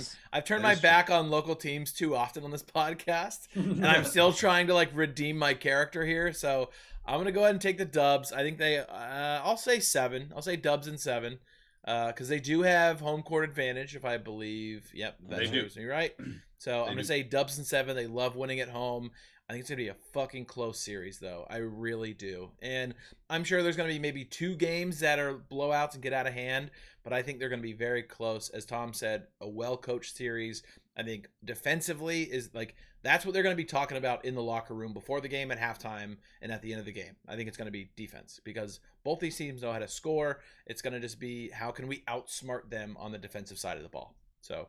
back on local teams too often on this podcast, and I'm still trying to like redeem my character here. So I'm gonna go ahead and take the Dubs. I think they. I'll say 7. I'll say Dubs in 7, because they do have home court advantage. If I believe, yep, that shows me right. So I'm gonna say Dubs in 7. They love winning at home. I think it's going to be a fucking close series, though. I really do. And I'm sure there's going to be maybe 2 games that are blowouts and get out of hand, but I think they're going to be very close. As Tom said, a well-coached series. I think defensively is like that's what they're going to be talking about in the locker room before the game, at halftime, and at the end of the game. I think it's going to be defense because both these teams know how to score. It's going to just be how can we outsmart them on the defensive side of the ball. So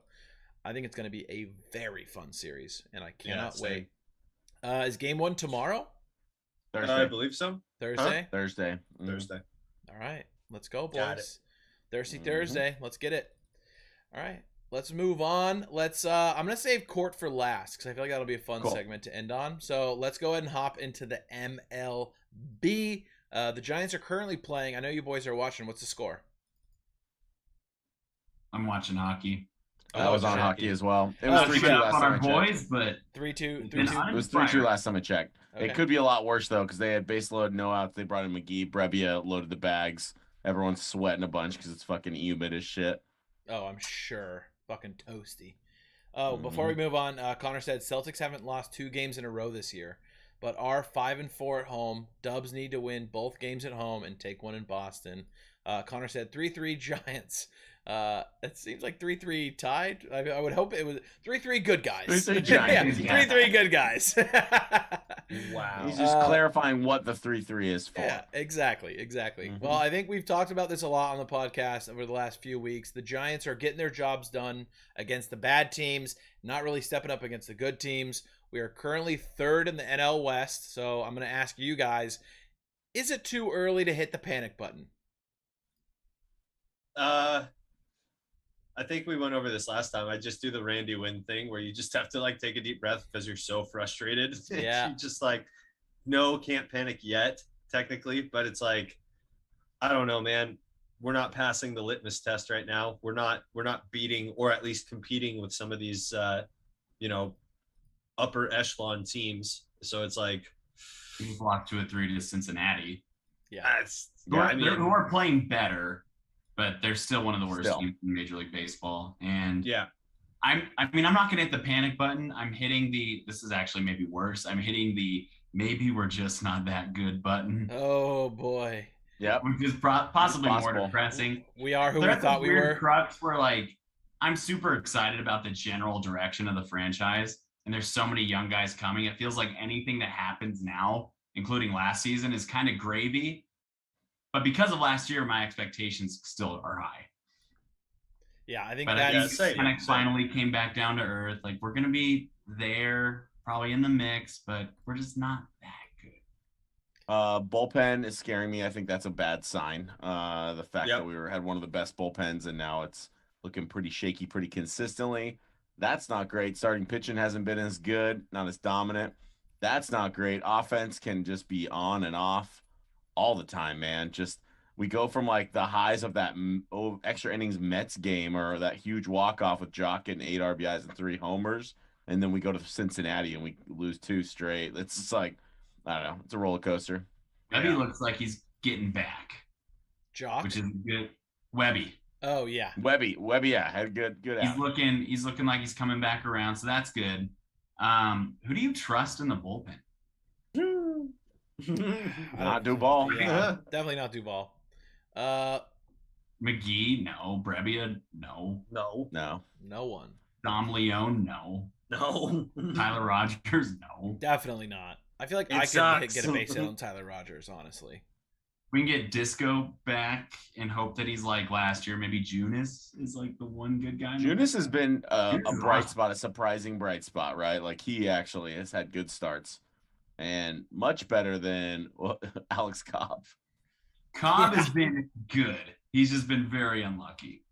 I think it's going to be a very fun series, and I cannot wait. Is game 1 tomorrow? Thursday. I believe so. Thursday? Thursday. Thursday. All right. Let's go, boys. Thursday. Let's get it. All right. Let's move on. I'm going to save court for last because I feel like that'll be a fun segment to end on. So let's go ahead and hop into the MLB. The Giants are currently playing. I know you boys are watching. What's the score? I'm watching hockey. I was on hockey as well. It was 3-2 last time I checked. But 3-2. It was 3-2 last time I checked. Okay. It could be a lot worse though because they had base load, no outs. They brought in McGee. Brebbia loaded the bags. Everyone's sweating a bunch because it's fucking humid as shit. Oh, I'm sure. Fucking toasty. Oh, before we move on, Connor said Celtics haven't lost 2 games in a row this year, but are 5-4 at home. Dubs need to win both games at home and take one in Boston. Connor said 3-3 Giants. It seems like 3-3 tied. I would hope it was 3-3 good guys. 3-3 Giants. 3-3 good guys. Wow. He's just clarifying what the 3-3 is for. Yeah, exactly. Mm-hmm. Well, I think we've talked about this a lot on the podcast over the last few weeks. The Giants are getting their jobs done against the bad teams, not really stepping up against the good teams. We are currently 3rd in the NL West, so I'm going to ask you guys, is it too early to hit the panic button? I think we went over this last time. I just do the Randy Wynn thing where you just have to like take a deep breath because you're so frustrated. Yeah. You just like, no, can't panic yet, technically. But it's like, I don't know, man. We're not passing the litmus test right now. We're not beating or at least competing with some of these, upper echelon teams. So it's like, we blocked 2-3 to Cincinnati. Yeah. Who are playing better. but they're still one of the worst teams in Major League Baseball. And yeah, I'm not going to hit the panic button. I'm hitting this is actually maybe worse. I'm hitting the maybe we're just not that good button. Oh boy. Yep. Which is possibly more depressing. We are who we thought we were. Crux where like I'm super excited about the general direction of the franchise, and there's so many young guys coming. It feels like anything that happens now, including last season, is kind of gravy. But because of last year, my expectations still are high. Yeah, I think that kind of finally came back down to earth. Like we're gonna be there, probably in the mix, but we're just not that good. Bullpen is scaring me. I think that's a bad sign. The fact that we had one of the best bullpens and now it's looking pretty shaky, pretty consistently. That's not great. Starting pitching hasn't been as good, not as dominant. That's not great. Offense can just be on and off all the time, man. Just we go from like the highs of that extra innings Mets game or that huge walk-off with Jock getting 8 RBIs and 3 homers, and then we go to Cincinnati and we lose 2 straight. It's just like, I don't know. It's a roller coaster. Webby looks like he's getting back. Jock? Which is good. Webby. Oh, yeah. Webby, yeah, had good He's looking like he's coming back around, so that's good. Who do you trust in the bullpen? Not Duvall. Yeah, definitely not Duvall. McGee, no. Brebbia, no. No one. Dom Leone, no. Tyler Rogers, no. Definitely not. I feel like I could get a base hit on Tyler Rogers, honestly. We can get Disco back and hope that he's like last year. Maybe Junis is like the one good guy. Junis has been a bright spot, a surprising bright spot, right? Like he actually has had good starts and much better than Alex Cobb. Cobb has been good. He's just been very unlucky.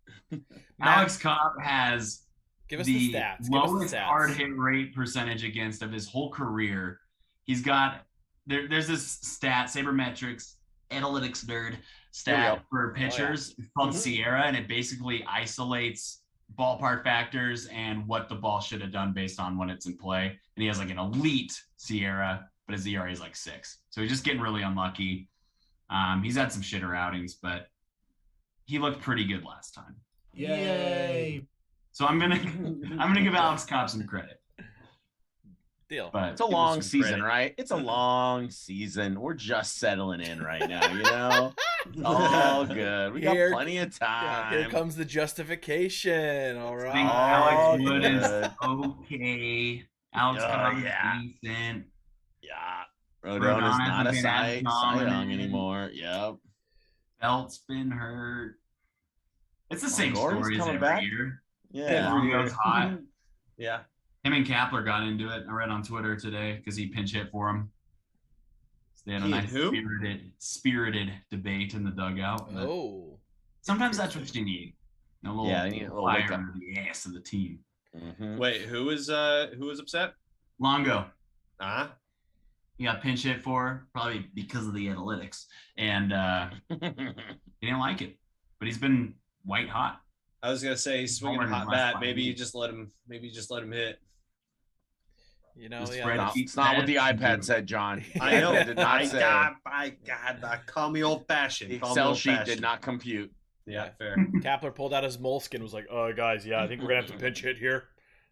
Alex Cobb has the lowest hard hit rate percentage against of his whole career. He's got there's this stat, sabermetrics, analytics nerd stat for pitchers. It's called Sierra, and it basically isolates ballpark factors and what the ball should have done based on when it's in play. And he has like an elite Sierra, but his ERA is like 6. So he's just getting really unlucky. He's had some shitter outings, but he looked pretty good last time. Yay! So I'm gonna give Alex Cobb some credit. Deal. But it's a long season, right? It's a long season. We're just settling in right now, you know? It's all good. We got plenty of time. Here comes the justification. All right. Alex Wood is okay. Alex Cobb is decent. Yeah. Rodon is not a Cy Young anymore. Yep. Belt's been hurt. It's the same story as every year. Yeah. Longo's hot. Yeah. Him and Kapler got into it. I read on Twitter today because he pinch hit for him. So they had a nice spirited debate in the dugout. Sometimes that's what you need. A little fire under the ass of the team. Mm-hmm. Wait, who was upset? Longo. He got pinch hit for, probably because of the analytics, and he didn't like it. But he's been white hot. I was gonna say he's swinging a hot bat. Maybe you just let him hit. You know, it's not what the iPad said, John. I know. Did not say. My God, call me old fashioned. The Excel sheet did not compute. Yeah, fair. Kapler pulled out his moleskin, was like, "Oh, guys, I think we're gonna have to pinch hit here."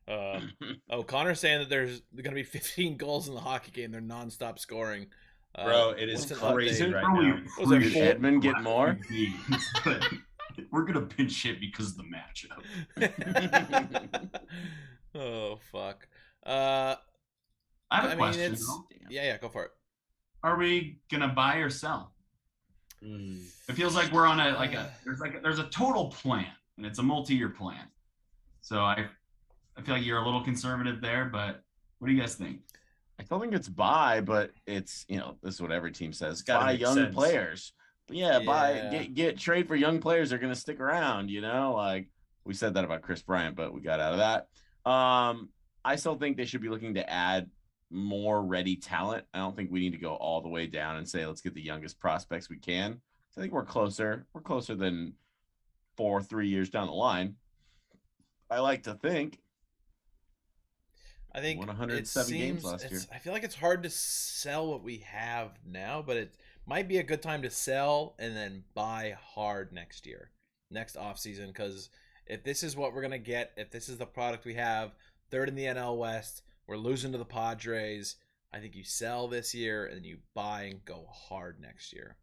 Connor's saying that there's gonna be 15 goals in the hockey game. They're nonstop scoring. Bro, it is crazy right now. Did Edmund get more? We're gonna pinch hit because of the matchup. Oh fuck. I have a question. Yeah, go for it. Are we gonna buy or sell? It feels like we're on there's a total plan, and it's a multi-year plan. So I feel like you're a little conservative there, but what do you guys think? I don't think it's buy, but it's this is what every team says: buy young players. But buy get trade for young players. They're gonna stick around. Like we said that about Chris Bryant, but we got out of that. I still think they should be looking to add more ready talent. I don't think we need to go all the way down and say, let's get the youngest prospects we can. So I think we're closer. We're closer than 4 or 3 years down the line. I like to think. I think won 107 games last year. I feel like it's hard to sell what we have now, but it might be a good time to sell and then buy hard next year. next offseason, because if this is what we're going to get, if this is the product we have, third in the NL West, we're losing to the Padres, I think you sell this year and you buy and go hard next year.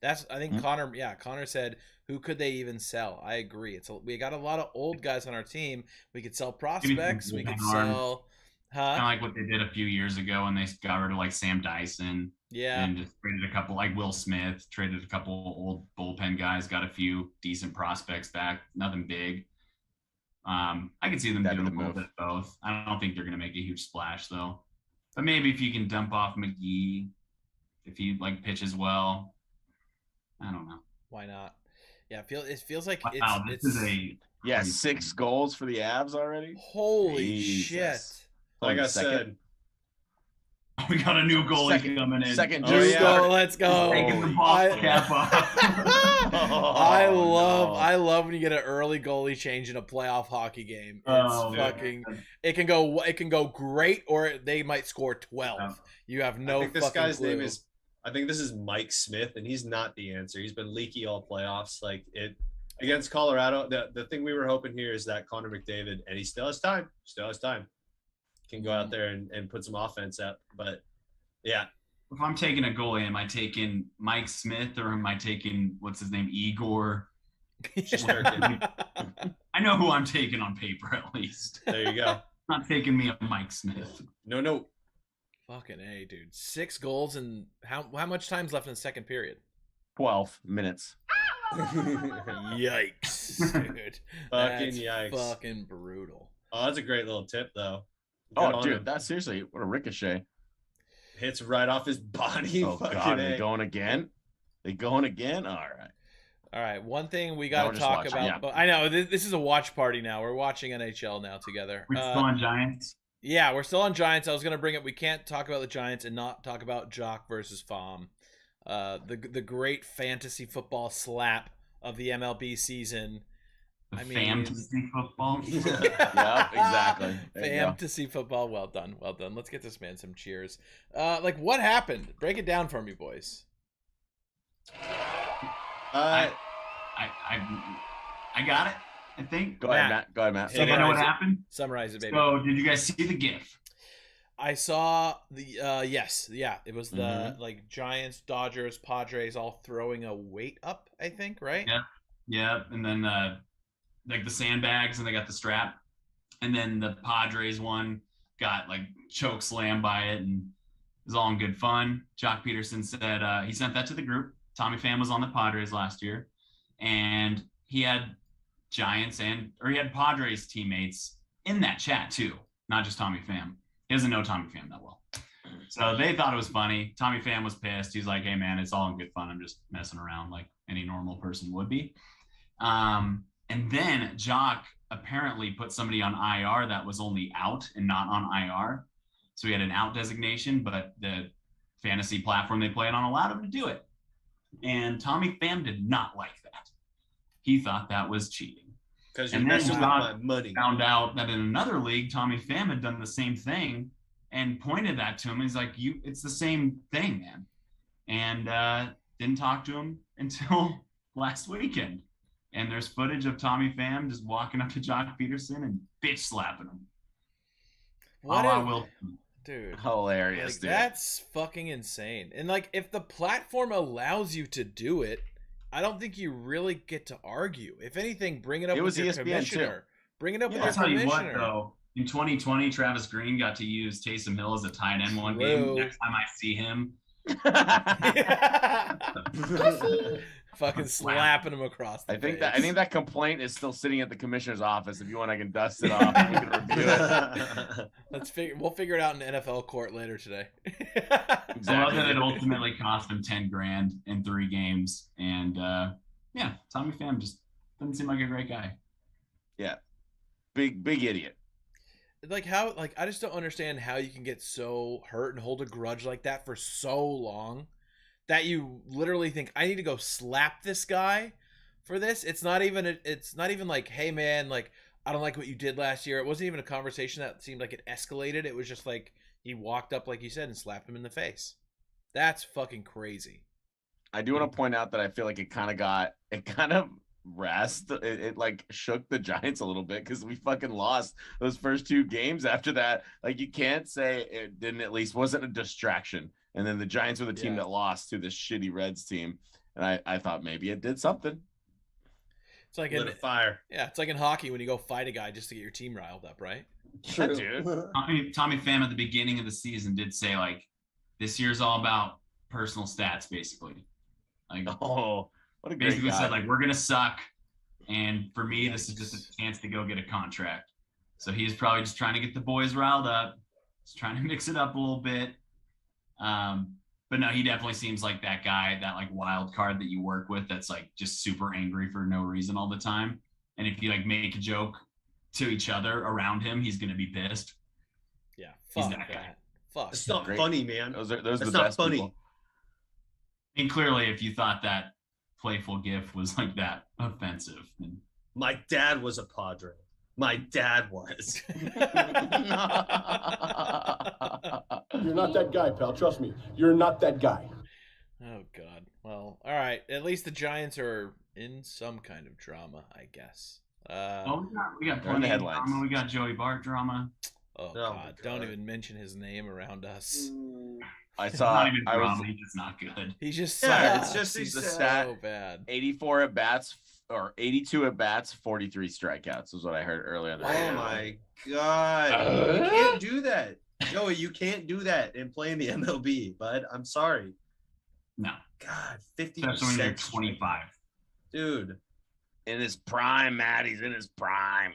That's, I think Connor said, who could they even sell? I agree. We got a lot of old guys on our team. We could sell prospects. We could sell, kind of like what they did a few years ago when they got rid of like Sam Dyson. Yeah. And just traded a couple, like Will Smith, traded a couple old bullpen guys, got a few decent prospects back. Nothing big. I can see them doing a little bit of both. I don't think they're going to make a huge splash though. But maybe if you can dump off McGee, if he like pitches well, I don't know. Why not? Yeah, it feels like it's 6 goals for the Avs already. Holy shit! Like I said, we got a new goalie coming in. Second let's go. Taking the ball cap off. I love when you get an early goalie change in a playoff hockey game. It's it can go great, or they might score 12. You have no fucking this guy's clue. name is I think this is Mike Smith, and he's not the answer. He's been leaky all playoffs. Like against Colorado, the thing we were hoping here is that Connor McDavid, and he still has time, can go out there and put some offense up. But yeah. If I'm taking a goalie, am I taking Mike Smith or am I taking, what's his name, Igor? I know who I'm taking on paper at least. There you go. Not taking me a Mike Smith. No. Fucking A, dude. 6 goals and how much time's left in the second period? 12 minutes. Yikes, dude. Fucking yikes. Fucking brutal. Oh, that's a great little tip, though. Dude, that's seriously, what a ricochet. Hits right off his body. Oh, God, they going again? All right. One thing we got to talk about. Yeah. But I know, this is a watch party now. We're watching NHL now together. We're still on Giants? Yeah, we're still on Giants. I was going to bring it. We can't talk about the Giants and not talk about Jock versus Fom. The great fantasy football slap of the MLB season. Fantasy football? Yeah, exactly. Fantasy football. Well done. Let's get this man some cheers. What happened? Break it down for me, boys. I got it, I think. Go ahead, Matt. So you know what happened? Summarize it, baby. So did you guys see the GIF? I saw the yes, yeah. It was the Giants, Dodgers, Padres all throwing a weight up, I think, right? Yeah. And then the sandbags, and they got the strap. And then the Padres one got choke slam by it, and it was all in good fun. Jock Peterson said he sent that to the group. Tommy Pham was on the Padres last year, and he had Padres teammates in that chat too, not just Tommy Pham. He doesn't know Tommy Pham that well. So they thought it was funny. Tommy Pham was pissed. He's like, hey man, it's all in good fun. I'm just messing around like any normal person would be. And then Jock apparently put somebody on IR that was only out and not on IR. So he had an out designation, but the fantasy platform they played on allowed him to do it. And Tommy Pham did not like that. He thought that was cheating. Because you're messing with my money. Found out that in another league, Tommy Pham had done the same thing and pointed that to him. He's like, it's the same thing, man. And didn't talk to him until last weekend. And there's footage of Tommy Pham just walking up to Jock Peterson and bitch slapping him. Dude, hilarious, dude. That's fucking insane. And if the platform allows you to do it, I don't think you really get to argue. If anything, bring it up with your commissioner. Too. Bring it up with your I'll tell commissioner. you what, though. In 2020, Travis Green got to use Taysom Hill as a tight end one game. Next time I see him, fucking slapping him across the face. I think that complaint is still sitting at the commissioner's office. If you want, I can dust it off and we can review it. We'll figure it out in NFL court later today. Exactly. I love that it ultimately cost him $10,000 in 3 games. And Tommy Pham just doesn't seem like a great guy. Yeah. Big idiot. I just don't understand how you can get so hurt and hold a grudge like that for so long that you literally think, I need to go slap this guy for this. It's not even like, hey man, I don't like what you did last year. It wasn't even a conversation that seemed like it escalated. It was just like he walked up, like you said, and slapped him in the face. That's fucking crazy. I do want to point out that I feel like it kind of rest, it like shook the Giants a little bit because we fucking lost those first 2 games after that. Like, you can't say it didn't at least wasn't a distraction. And then the Giants were the team that lost to this shitty Reds team. And I thought maybe it did something. It's like lit a fire. Yeah, it's like in hockey when you go fight a guy just to get your team riled up, right? True. Dude. Tommy Pham at the beginning of the season did say, like, this year's all about personal stats, basically. Like, what a great basically guy. said, like, we're gonna suck, and for me, this is just a chance to go get a contract. So he's probably just trying to get the boys riled up, just trying to mix it up a little bit. But no, he definitely seems like that guy, that like wild card that you work with that's like just super angry for no reason all the time. And if you like make a joke to each other around him, he's gonna be pissed. Yeah, he's that guy. Fuck. It's not funny, man. Those are the not best funny. people. And clearly, if you thought that playful gif was like that offensive, then... My dad was a Padre. My dad was. You're not that guy, pal. Trust me. You're not that guy. Oh, God. Well, all right. At least the Giants are in some kind of drama, I guess. We got plenty of drama. We got Joey Bart drama. Oh, God. Don't even mention his name around us. I saw. Not even drama. He's just not good. He's just it's just he's so stat. bad. 84 at bats or 82 at bats, 43 strikeouts is what I heard earlier. Oh my God! You can't do that, Joey. You can't do that and play in the MLB, bud. I'm sorry. No. God, 50%. Especially when you're 25, dude. In his prime, Matt. He's in his prime.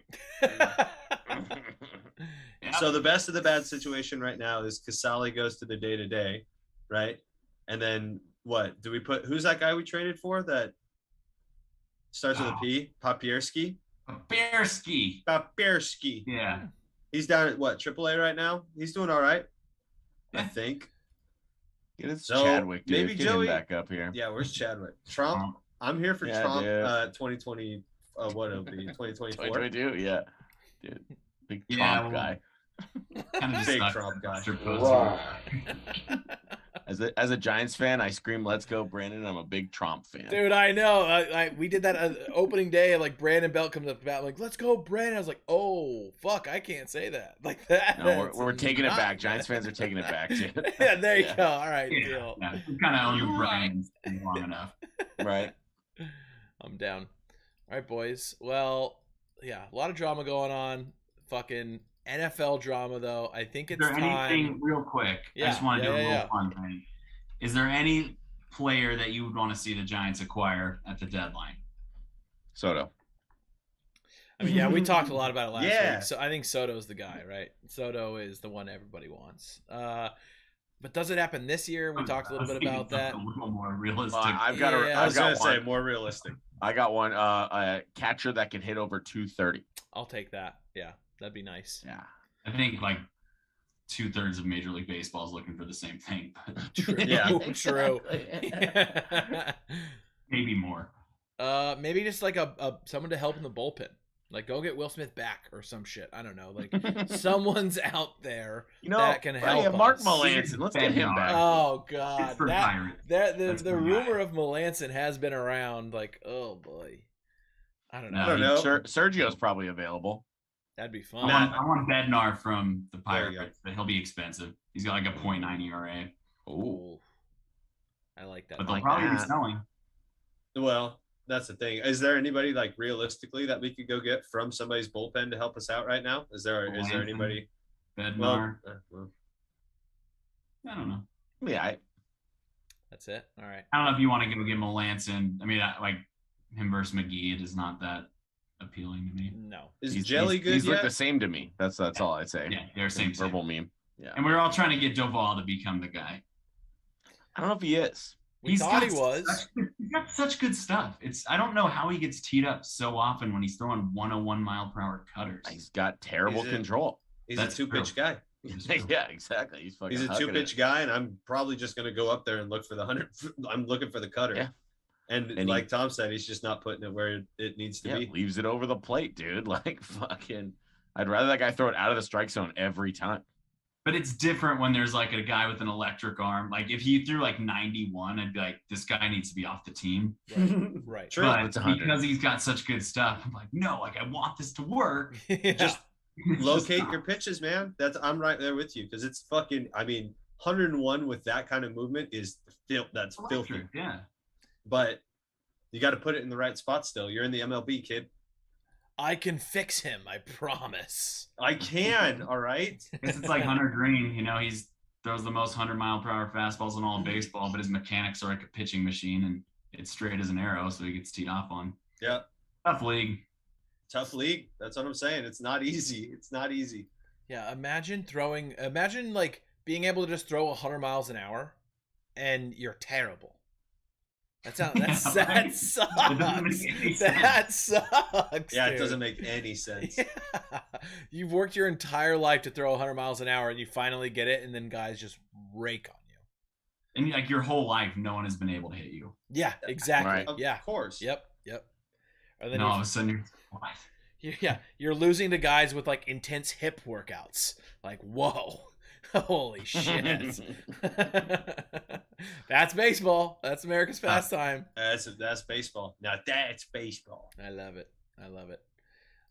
So the best of the bad situation right now is Casale goes to the day-to-day, right? And then what? Do we put who's that guy we traded for that starts with a P? Papierski? Papierski. Yeah. He's down at what, AAA right now? He's doing all right. Yeah. I think. Get his Chadwick, dude. Maybe Get Joey him back up here. Yeah, where's Chadwick? Trump. I'm here for Trump 2020 what it'll be 2024. 2022, yeah. Dude. Big Trump guy. Kind of big Trump guy. Wow. As a Giants fan, I scream, "Let's go, Brandon!" I'm a big Trump fan. Dude, I know. We did that opening day. Like Brandon Belt comes up about, like, "Let's go, Brandon." I was like, "Oh, fuck, I can't say that like that." No, we're taking it back. Giants fans are taking it back, dude. Yeah, there you go. All right, deal. Yeah, we kind of own your brains long enough, right? I'm down. All right, boys. Well, yeah, a lot of drama going on. Fucking NFL drama, though. I think it's time. Anything real quick? Yeah, I just want to do a real fun thing. Is there any player that you would want to see the Giants acquire at the deadline? Soto. I mean, yeah, we talked a lot about it last Yeah. week. So I think Soto's the guy, right? Soto is the one everybody wants. But does it happen this year? We talked a little bit about that. A little more realistic. I've got Yeah. I was gonna say more realistic. I got one. A catcher that can hit over 230. I'll take that. Yeah, that'd be nice. Yeah. I think like 2/3 of Major League Baseball is looking for the same thing. But True. Yeah. True. maybe more. Maybe just like a someone to help in the bullpen. Like, go get Will Smith back or some shit. I don't know. Like, someone's out there that can help. Mark us. Melanson. Let's get him back. Oh God, the my rumor of Melanson has been around. Like, oh boy, I don't know. I don't know. Sergio's probably available. That'd be fun. I want Bednar from the Pirates, but he'll be expensive. He's got like a .9 ERA. Ooh, I like that. But they'll probably be selling. Well, that's the thing. Is there anybody like realistically that we could go get from somebody's bullpen to help us out right now? Is there anybody? Bednar. Well, I don't know. Yeah. That's it. All right. I don't know if you want to go get Melanson. I mean, like him versus McGee, it is not that appealing to me. No. Is Jelly good He's yet? looked the same to me. That's all I'd say. Yeah, they're same verbal meme. Yeah. And we're all trying to get Doval to become the guy. I don't know if he is. We thought he was. He's got such good stuff. I don't know how he gets teed up so often when he's throwing 101 mile per hour cutters. He's got terrible control. He's a two-pitch guy. Yeah, exactly. He's a two-pitch guy, and I'm probably just going to go up there and look for the 100. I'm looking for the cutter. Yeah. And like Tom said, he's just not putting it where it needs to be. Leaves it over the plate, dude. Like fucking. I'd rather that guy throw it out of the strike zone every time. But it's different when there's like a guy with an electric arm. Like if he threw like 91, I'd be like, this guy needs to be off the team. Right. True. But because he's got such good stuff, I'm like, no, like I want this to work. Just locate your pitches, man. I'm right there with you because it's fucking. I mean, 101 with that kind of movement is that's filthy. Yeah. But you got to put it in the right spot. Still, you're in the MLB, kid. I can fix him. I promise. I can. All right. It's like Hunter Green. You know, he's throws the most 100-mile-per-hour fastballs in all of baseball, but his mechanics are like a pitching machine, and it's straight as an arrow, so he gets teed off on. Yeah. Tough league. Tough league. That's what I'm saying. It's not easy. It's not easy. Yeah. Imagine like being able to just throw 100 miles an hour, and you're terrible. That sucks. That sucks. Yeah, dude. it doesn't make any sense. Yeah. You've worked your entire life to throw 100 miles an hour, and you finally get it, and then guys just rake on you. And like your whole life, no one has been able to hit you. Yeah, exactly. Right. Of Yeah. course. Yep. And then all of a sudden you're what? You're losing to guys with like intense hip workouts. Like, whoa. Holy shit. That's baseball. That's America's pastime. That's baseball. Now that's baseball. I love it.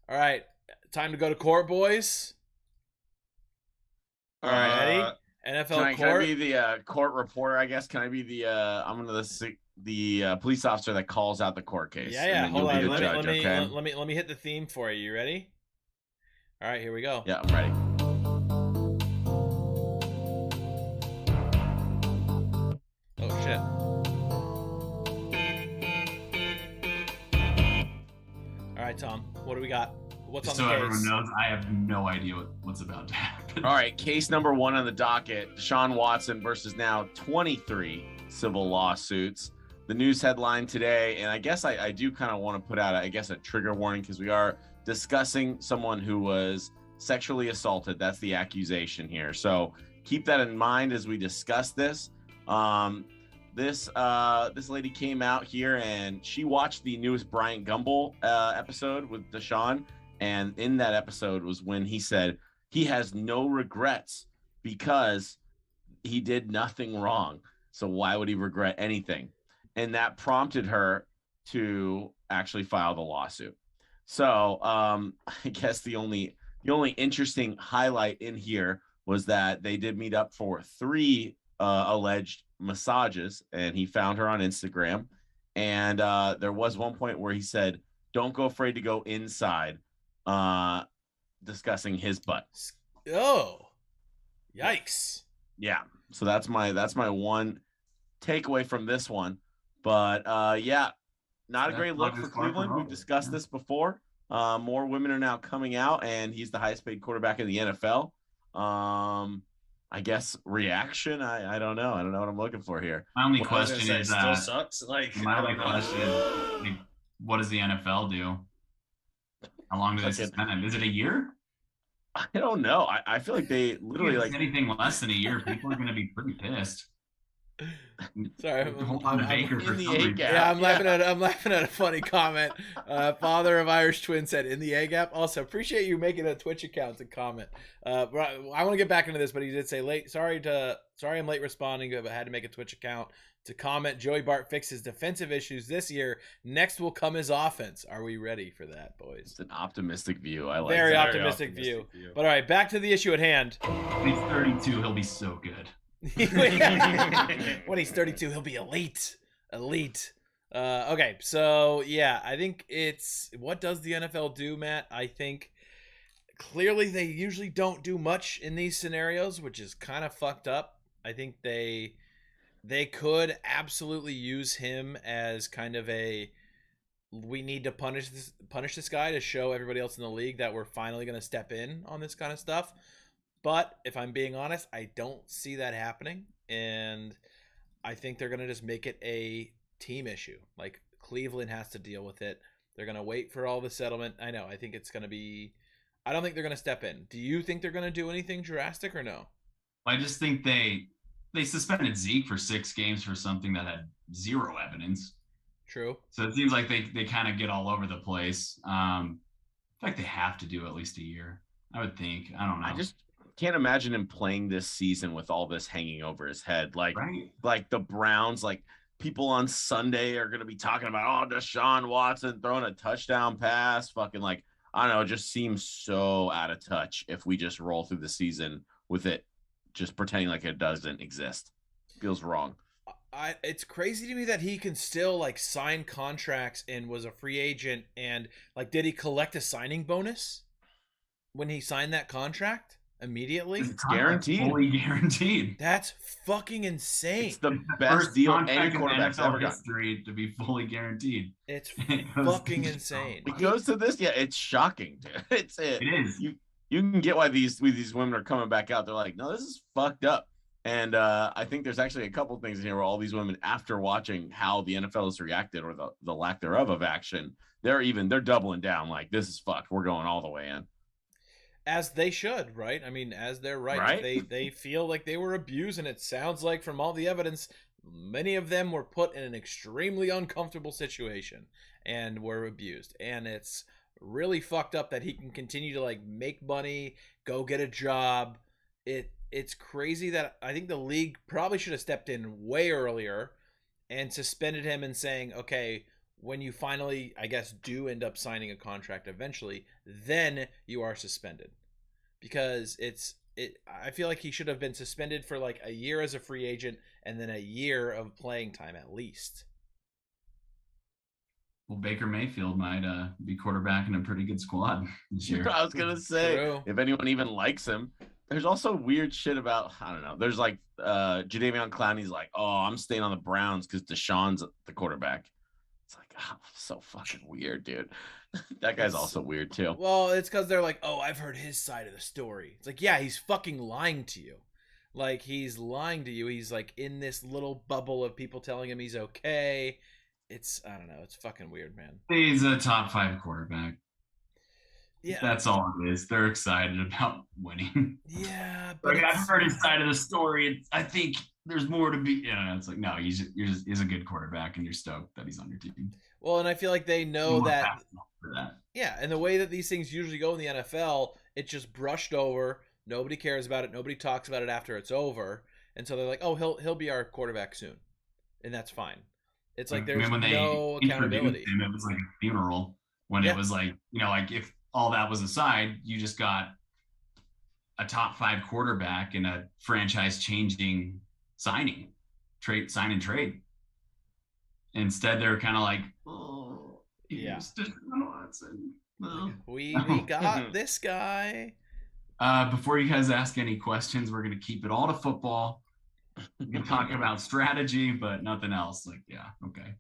All right. Time to go to court, boys. All right. Ready? NFL Can I court. be the court reporter, I guess? Can I be the police officer that calls out the court case? Yeah. Hold on. Let Okay? me hit the theme for you. You ready? All right, here we go. Yeah, I'm ready. Oh shit. All right, Tom. What do we got? What's Just on so the case? everyone knows, I have no idea what's about to happen. All right, case number 1 on the docket, Deshaun Watson versus now 23 civil lawsuits. The news headline today, and I guess I do kind of want to put out, a trigger warning because we are discussing someone who was sexually assaulted. That's the accusation here. So keep that in mind as we discuss this. This lady came out here and she watched the newest Bryant Gumbel episode with Deshaun. And in that episode was when he said he has no regrets because he did nothing wrong. So why would he regret anything? And that prompted her to actually file the lawsuit. So I guess the only interesting highlight in here was that they did meet up for 3 alleged massages, and he found her on Instagram. And there was one point where he said, "Don't go afraid to go inside," discussing his butt. Oh, yikes! Yeah, so that's my one takeaway from this one. But yeah, not a great look for Cleveland. We've discussed this before. More women are now coming out, and he's the highest paid quarterback in the NFL. I guess reaction. I don't know. I don't know what I'm looking for here. My only question is still sucks. Like my only question is, like, what does the NFL do? How long do they suspend? Is it a year? I don't know. I feel like they literally like anything less than a year, people are going to be pretty pissed. Sorry, I'm in the A gap. Yeah, I'm laughing at a funny comment. Father of Irish twin said in the A gap. Also, appreciate you making a Twitch account to comment. But I want to get back into this, but he did say late. Sorry I'm late responding, but I had to make a Twitch account to comment. Joey Bart fixes defensive issues this year. Next will come his offense. Are we ready for that, boys? It's an optimistic view. I like very that. optimistic view. But all right, back to the issue at hand. When he's 32, he'll be so good. When he's 32, he'll be elite. Okay, so yeah, I think it's what does the NFL do, Matt? I think clearly they usually don't do much in these scenarios, which is kind of fucked up. I think they could absolutely use him as kind of a we need to punish this guy to show everybody else in the league that we're finally going to step in on this kind of stuff. But if I'm being honest, I don't see that happening. And I think they're going to just make it a team issue. Like Cleveland has to deal with it. They're going to wait for all the settlement. I know. I think it's going to be – I don't think they're going to step in. Do you think they're going to do anything drastic or no? I just think they suspended Zeke for 6 games for something that had 0 evidence. True. So it seems like they kind of get all over the place. In fact, they have to do at least a year, I would think. I don't know. can't imagine him playing this season with all this hanging over his head. Like the Browns, like people on Sunday are going to be talking about, oh, Deshaun Watson throwing a touchdown pass. Fucking like, I don't know, it just seems so out of touch if we just roll through the season with it just pretending like it doesn't exist. Feels wrong. It's crazy to me that he can still like sign contracts and was a free agent, and like, did he collect a signing bonus when he signed that contract immediately? It's guaranteed. Fully guaranteed. That's fucking insane. It's the best deal any quarterback's ever got. History to be fully guaranteed. It's fucking insane. It goes to this, yeah. It's shocking, dude. It is. You can get why these women are coming back out. They're like, no, this is fucked up. And I think there's actually a couple things in here where all these women, after watching how the NFL has reacted or the lack thereof of action, they're doubling down. Like, this is fucked. We're going all the way in. As they should, right? I mean, as they're right. They feel like they were abused, and it sounds like from all the evidence, many of them were put in an extremely uncomfortable situation and were abused. And it's really fucked up that he can continue to like make money, go get a job. It's crazy that I think the league probably should have stepped in way earlier and suspended him and saying, okay, when you finally, I guess, do end up signing a contract eventually, then you are suspended. Because I feel like he should have been suspended for like a year as a free agent and then a year of playing time at least. Well, Baker Mayfield might be quarterbacking a pretty good squad this year. I was going to say, True. If anyone even likes him. There's also weird shit about, I don't know. There's like Jadeveon Clowney's like, oh, I'm staying on the Browns because Deshaun's the quarterback. It's like, oh, so fucking weird, dude. That guy's also weird too. Well, it's because they're like, oh, I've heard his side of the story. It's like, yeah, he's fucking lying to you. Like, he's lying to you. He's like in this little bubble of people telling him he's okay. I don't know. It's fucking weird, man. He's a top 5 quarterback. Yeah, that's all it is. They're excited about winning. Yeah, but like, I've heard his side of the story. I think there's more to be. Yeah, it's like, no, he's a good quarterback, and you're stoked that he's on your team. Well, and I feel like they know that. Yeah, and the way that these things usually go in the NFL, it's just brushed over. Nobody cares about it. Nobody talks about it after it's over, and so they're like, "Oh, he'll be our quarterback soon," and that's fine. It's like there's no accountability. Him, it was like a funeral when it was like, like if all that was aside, you just got a top 5 quarterback in a franchise-changing sign and trade. Instead, they're kind of like, oh, here's Deshaun Watson. Oh. We got this guy. Before you guys ask any questions, we're going to keep it all to football. We can talk about strategy, but nothing else. Like, yeah, okay.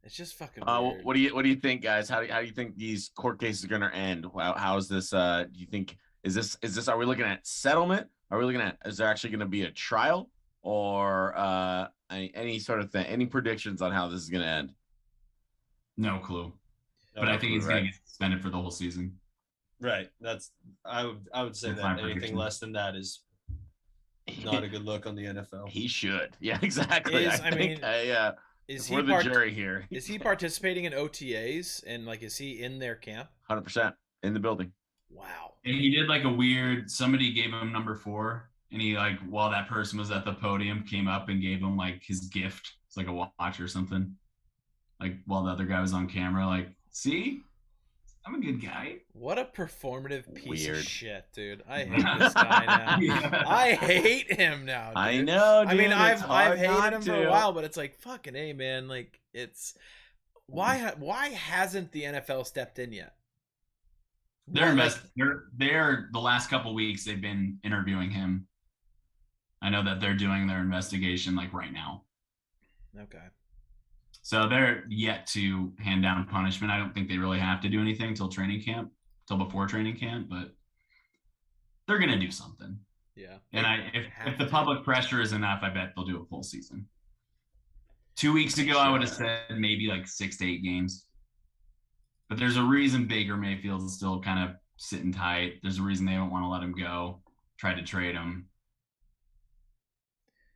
It's just fucking weird. What do you think, guys? How do you think these court cases are going to end? How is this? Do you think is this? Are we looking at settlement? Are we looking at? Is there actually going to be a trial or any sort of thing? Any predictions on how this is going to end? No clue. But I think he's going to get suspended for the whole season. Right. I would say that anything less than that is not a good look on the NFL. He should. Yeah, exactly. Is we're the jury here. Is he participating in OTAs and like is he in their camp? 100% in the building. Wow. And he did like somebody gave him number 4, and he like while that person was at the podium came up and gave him like his gift. It's like a watch or something. Like while the other guy was on camera, like, see? I'm a good guy. What a performative piece of shit, dude. I hate this guy now. Yeah. I hate him now, dude. I know, dude. I mean, I've hated him for a while, but it's like, fucking A, man. Like, it's... Why hasn't the NFL stepped in yet? They're the last couple weeks, they've been interviewing him. I know that they're doing their investigation, like, right now. Okay. So they're yet to hand down punishment. I don't think they really have to do anything till before training camp, but they're going to do something. Yeah. And if the public pressure is enough, I bet they'll do a full season. 2 weeks ago, I would have said maybe like 6 to 8 games. But there's a reason Baker Mayfield is still kind of sitting tight. There's a reason they don't want to let him go, try to trade him.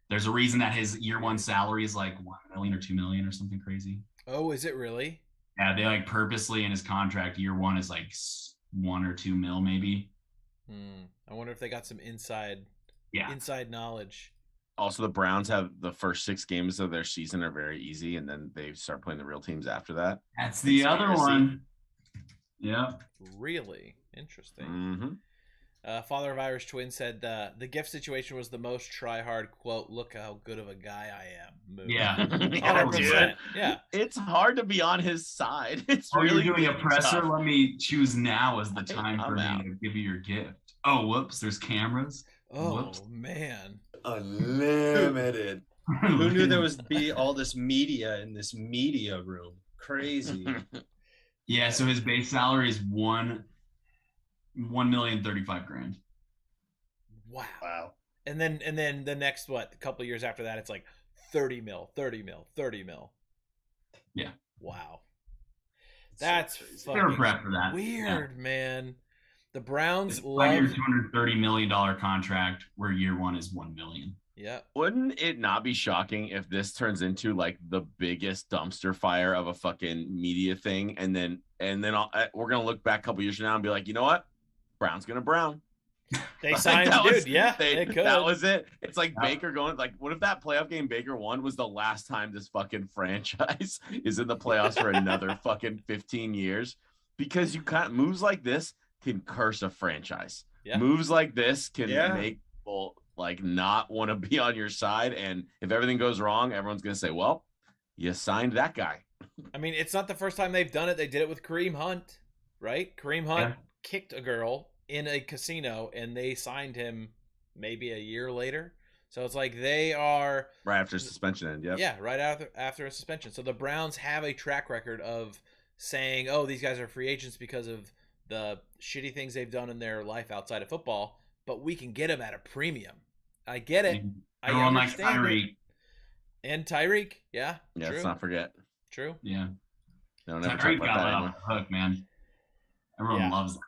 There's a reason that his year 1 salary is like $1 million or $2 million or something crazy. Oh, is it really? Yeah, they like purposely in his contract, year 1 is like $1 or $2 million maybe. I wonder if they got some inside knowledge. Also, the Browns have the first 6 games of their season are very easy, and then they start playing the real teams after that. That's the other one. Yeah. Really interesting. Mm-hmm. Father of Irish Twin said the gift situation was the most try-hard, quote, look how good of a guy I am move. Yeah. 100%. Yeah. It's hard to be on his side. It's really you're doing a presser. tough. Let me choose now as the time for out. me to give you your gift. Oh, whoops, there's cameras. Oh, whoops. Man. Unlimited. Who knew there would be all this media in this media room? Crazy. Yeah, so his base salary is $1,035,000. Wow. And then the next a couple of years after that, it's like 30 mil. Yeah. Wow. That's fucking for that. Weird, man. The Browns love your $230 million contract, where year 1 is $1 million. Yeah. Wouldn't it not be shocking if this turns into like the biggest dumpster fire of a fucking media thing, and then we're gonna look back a couple years from now and be like, you know what, Brown's gonna Brown. They signed the dude. They could. That was it. It's like Baker going like, what if that playoff game Baker won was the last time this fucking franchise is in the playoffs for another fucking 15 years? Because you can't, moves like this can curse a franchise. Yeah. Moves like this can make people like not want to be on your side, and if everything goes wrong, everyone's gonna say, well, you signed that guy. I mean, it's not the first time they've done it. They did it with Kareem Hunt, right? Kareem Hunt kicked a girl in a casino, and they signed him maybe a year later. So it's like they are right after suspension end. Yeah, right after a suspension. So the Browns have a track record of saying, oh, these guys are free agents because of the shitty things they've done in their life outside of football, but we can get them at a premium. I get it. I understand it. And Tyreek, yeah, true. Let's not forget. True. Yeah. No, never talk about that anymore. Hook, man. Everyone loves that.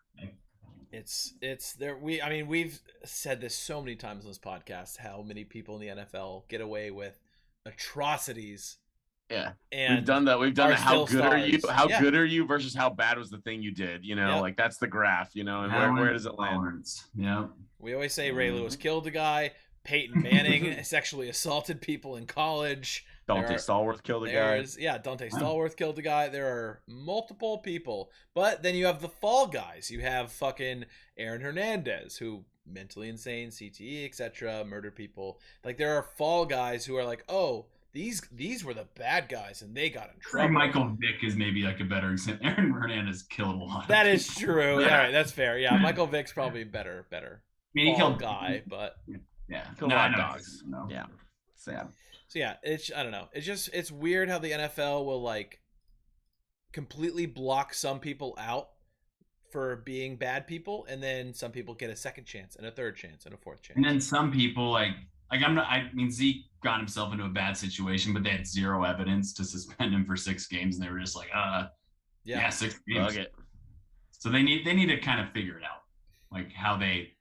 It's there. We've said this so many times on this podcast, how many people in the NFL get away with atrocities. Yeah, and we've done that. We've done how good stars. are you? How good are you versus how bad was the thing you did? You know, like that's the graph. You know, and where does it land? Yeah. We always say Ray Lewis killed a guy. Peyton Manning sexually assaulted people in college. Dante Stallworth killed a guy. Yeah, Dante Stallworth killed a guy. There are multiple people. But then you have the fall guys. You have fucking Aaron Hernandez, who mentally insane, CTE, etc., murdered people. Like, there are fall guys who are like, oh, these were the bad guys, and they got in trouble. Michael Vick is maybe like a better example. Aaron Hernandez killed a lot. That is true. Yeah. All right, that's fair. Yeah, Michael Vick's probably better. I mean, he killed guy, but yeah, dogs. No. Yeah, sad. So yeah, I don't know. It's weird how the NFL will like completely block some people out for being bad people, and then some people get a second chance and a third chance and a fourth chance. And then some people like Zeke got himself into a bad situation, but they had zero evidence to suspend him for 6 games, and they were just like, 6 games. So they need to kind of figure it out, like how they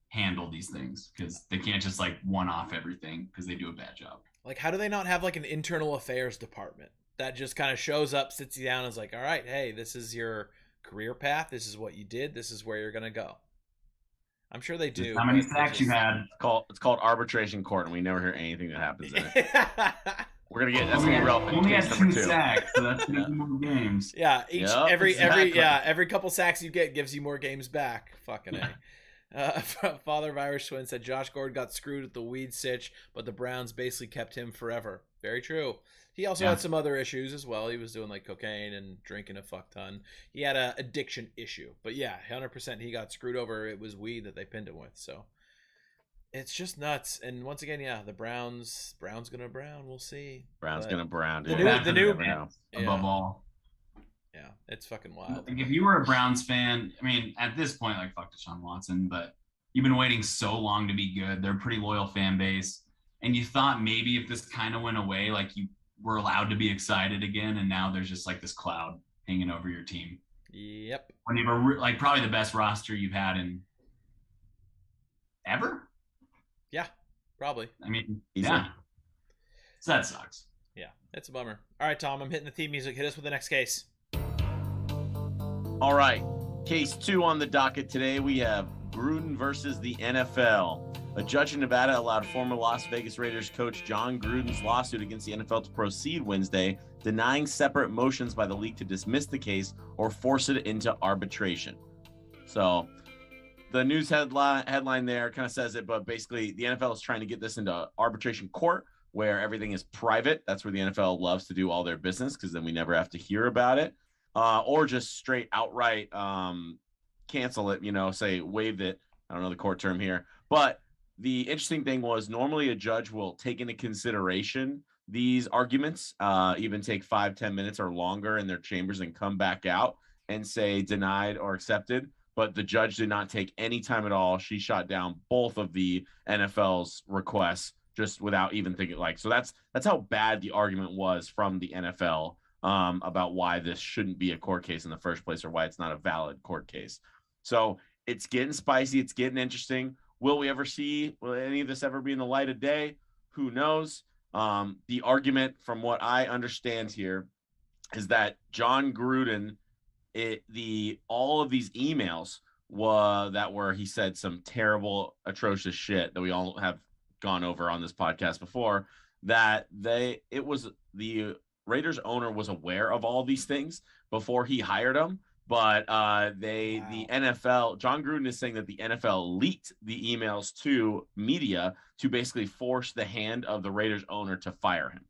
handle these things, because they can't just like one-off everything because they do a bad job. Like, how do they not have like an internal affairs department that just kind of shows up, sits you down, and is like, all right, hey, this is your career path. This is what you did. This is where you're going to go. I'm sure they do. How many sacks you had? It's called arbitration court, and we never hear anything that happens in it. We're gonna get that's gonna be relevant. Only had 2 sacks, so that's more games. Yeah, every couple sacks you get gives you more games back. Fucking A. Father of Irish Twin said Josh Gordon got screwed with the weed sitch, but the Browns basically kept him forever. Very true. He also had some other issues as well. He was doing like cocaine and drinking a fuck ton. He had a addiction issue. But yeah, 100% he got screwed over. It was weed that they pinned him with. So it's just nuts. And once again, the Browns gonna Brown. We'll see. Browns gonna Brown. Dude. The new above all. Yeah, it's fucking wild. Like if you were a Browns fan, I mean, at this point, like fuck Deshaun Watson, but you've been waiting so long to be good. They're a pretty loyal fan base, and you thought maybe if this kind of went away, like you were allowed to be excited again, and now there's just like this cloud hanging over your team. Yep. When you have like probably the best roster you've had in ever. Yeah, probably. I mean, easily. Yeah. So that sucks. Yeah, it's a bummer. All right, Tom, I'm hitting the theme music. Hit us with the next case. All right, case 2 on the docket today. We have Gruden versus the NFL. A judge in Nevada allowed former Las Vegas Raiders coach John Gruden's lawsuit against the NFL to proceed Wednesday, denying separate motions by the league to dismiss the case or force it into arbitration. So the news headline there kind of says it, but basically the NFL is trying to get this into arbitration court where everything is private. That's where the NFL loves to do all their business because then we never have to hear about it, or just straight outright cancel it, say waive it. I don't know the court term here. But the interesting thing was normally a judge will take into consideration these arguments, even take 5-10 minutes or longer in their chambers and come back out and say denied or accepted. But the judge did not take any time at all. She shot down both of the NFL's requests just without even thinking. So that's how bad the argument was from the NFL about why this shouldn't be a court case in the first place or why it's not a valid court case. So it's getting spicy. It's getting interesting. Will any of this ever be in the light of day? Who knows? The argument from what I understand here is that John Gruden, all of these emails he said some terrible, atrocious shit that we all have gone over on this podcast before, that the Raiders owner was aware of all these things before he hired them. But the NFL, John Gruden is saying that the NFL leaked the emails to media to basically force the hand of the Raiders owner to fire him.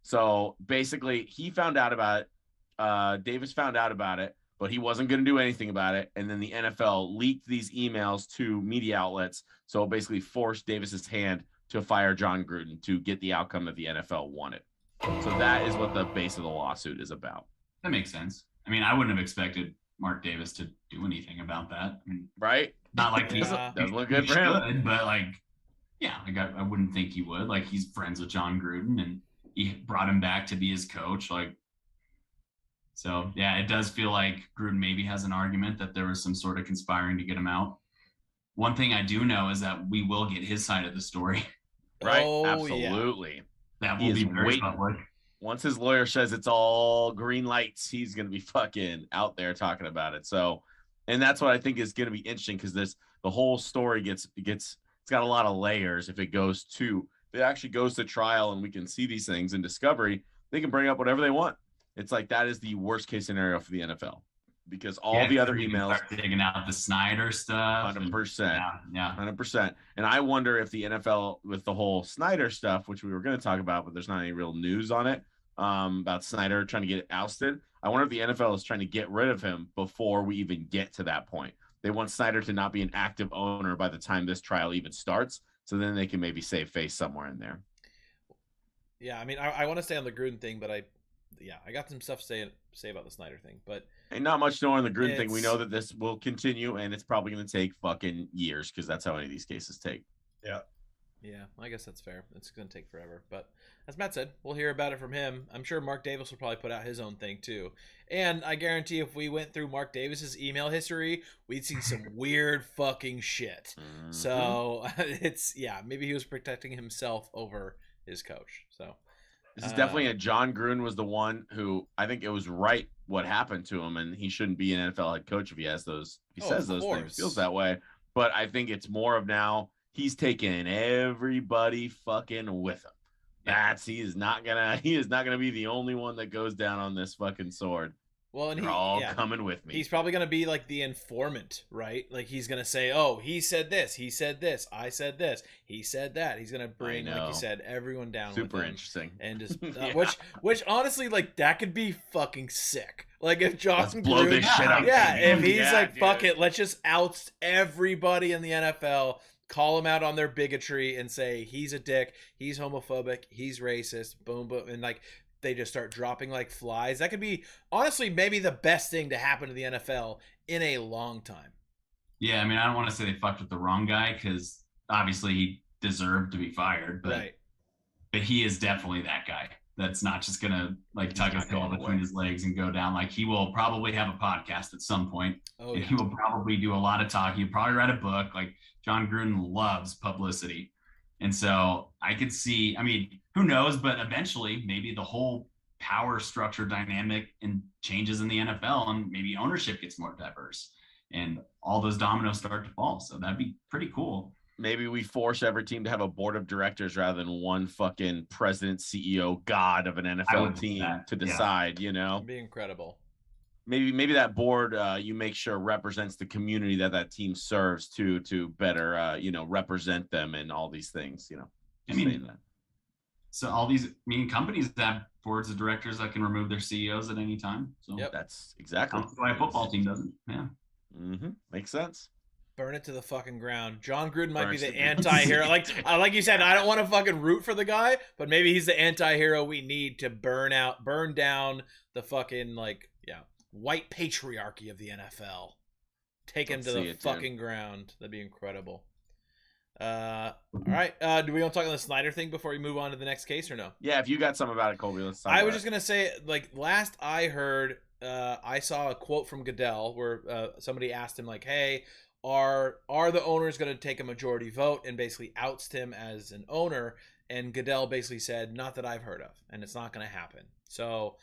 So basically he found out about it. Davis found out about it, but he wasn't going to do anything about it. And then the NFL leaked these emails to media outlets. So it basically forced Davis's hand to fire John Gruden to get the outcome that the NFL wanted. So that is what the base of the lawsuit is about. That makes sense. I mean, I wouldn't have expected Mark Davis to do anything about that. I mean, right? Not like he doesn't look good for him, but I wouldn't think he would. Like, he's friends with John Gruden, and he brought him back to be his coach. So yeah, it does feel like Gruden maybe has an argument that there was some sort of conspiring to get him out. One thing I do know is that we will get his side of the story. Right? Oh, absolutely. Yeah. That will be very public. Once his lawyer says it's all green lights, he's going to be fucking out there talking about it. So, and that's what I think is going to be interesting, because the whole story it's got a lot of layers. If it actually goes to trial and we can see these things in discovery, they can bring up whatever they want. It's like, that is the worst case scenario for the NFL, because all the other emails start digging out the Snyder stuff. 100%. Yeah. 100%. And I wonder if the NFL, with the whole Snyder stuff, which we were going to talk about, but there's not any real news on it, about Snyder trying to get ousted. I wonder if the NFL is trying to get rid of him before we even get to that point. They want Snyder to not be an active owner by the time this trial even starts, so then they can maybe save face somewhere in there. Yeah, I mean, I want to stay on the Gruden thing, but I got some stuff to say about the Snyder thing, but not much more on the Gruden thing. We know that this will continue, and it's probably going to take fucking years, because that's how any of these cases take. Yeah, I guess that's fair. It's going to take forever. But as Matt said, we'll hear about it from him. I'm sure Mark Davis will probably put out his own thing too. And I guarantee if we went through Mark Davis's email history, we'd see some weird fucking shit. Mm-hmm. So maybe he was protecting himself over his coach. So this is definitely John Gruden was the one who, I think it was right what happened to him, and he shouldn't be an NFL head coach if he says those things, feels that way. But I think it's more of now, he's taking everybody fucking with him. He is not gonna be the only one that goes down on this fucking sword. Well, and they're all coming with me. He's probably gonna be like the informant, right? Like, he's gonna say, "Oh, he said this, I said this, he said that." He's gonna bring, like you said, everyone down. Super with him interesting, and just which honestly, like, that could be fucking sick. Like, if Johnson blow this shit up. If he's like, fuck it, let's just oust everybody in the NFL. Call him out on their bigotry and say he's a dick, he's homophobic, he's racist, boom, boom, and like they just start dropping like flies. That could be, honestly, maybe the best thing to happen to the NFL in a long time. Yeah, I mean, I don't want to say they fucked with the wrong guy, because obviously he deserved to be fired, but he is definitely that guy that's not just gonna like tuck his tail between his legs and go down. Like, he will probably have a podcast at some point. He will probably do a lot of talking. He'll probably write a book. Like, John Gruden loves publicity. And so I could see, I mean, who knows, but eventually maybe the whole power structure dynamic and changes in the NFL, and maybe ownership gets more diverse. and all those dominoes start to fall. So that'd be pretty cool. Maybe we force every team to have a board of directors rather than one fucking president, CEO, god of an NFL team to decide, you know? It'd be incredible. Maybe that board you make sure represents the community that team serves to better represent them and all these things, you know. I mean, so all these companies have boards of directors that can remove their CEOs at any time. So that's exactly why a football team doesn't. Yeah. Makes sense. Burn it to the fucking ground. John Gruden might be the anti-hero. Like you said, I don't want to fucking root for the guy, but maybe he's the anti-hero we need to burn down the fucking white patriarchy of the NFL. Take him to the fucking ground. That'd be incredible. All right. Do we want to talk on the Snyder thing before we move on to the next case or no? Yeah, if you got something about it, Colby, let's talk. I was just gonna say, last I heard, I saw a quote from Goodell where somebody asked him hey, are the owners going to take a majority vote, and basically outs him as an owner? And Goodell basically said, not that I've heard of, and it's not going to happen. So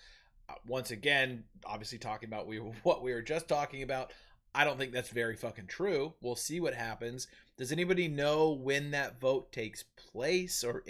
once again, obviously talking about what we were just talking about, I don't think that's very fucking true. We'll see what happens. Does anybody know when that vote takes place or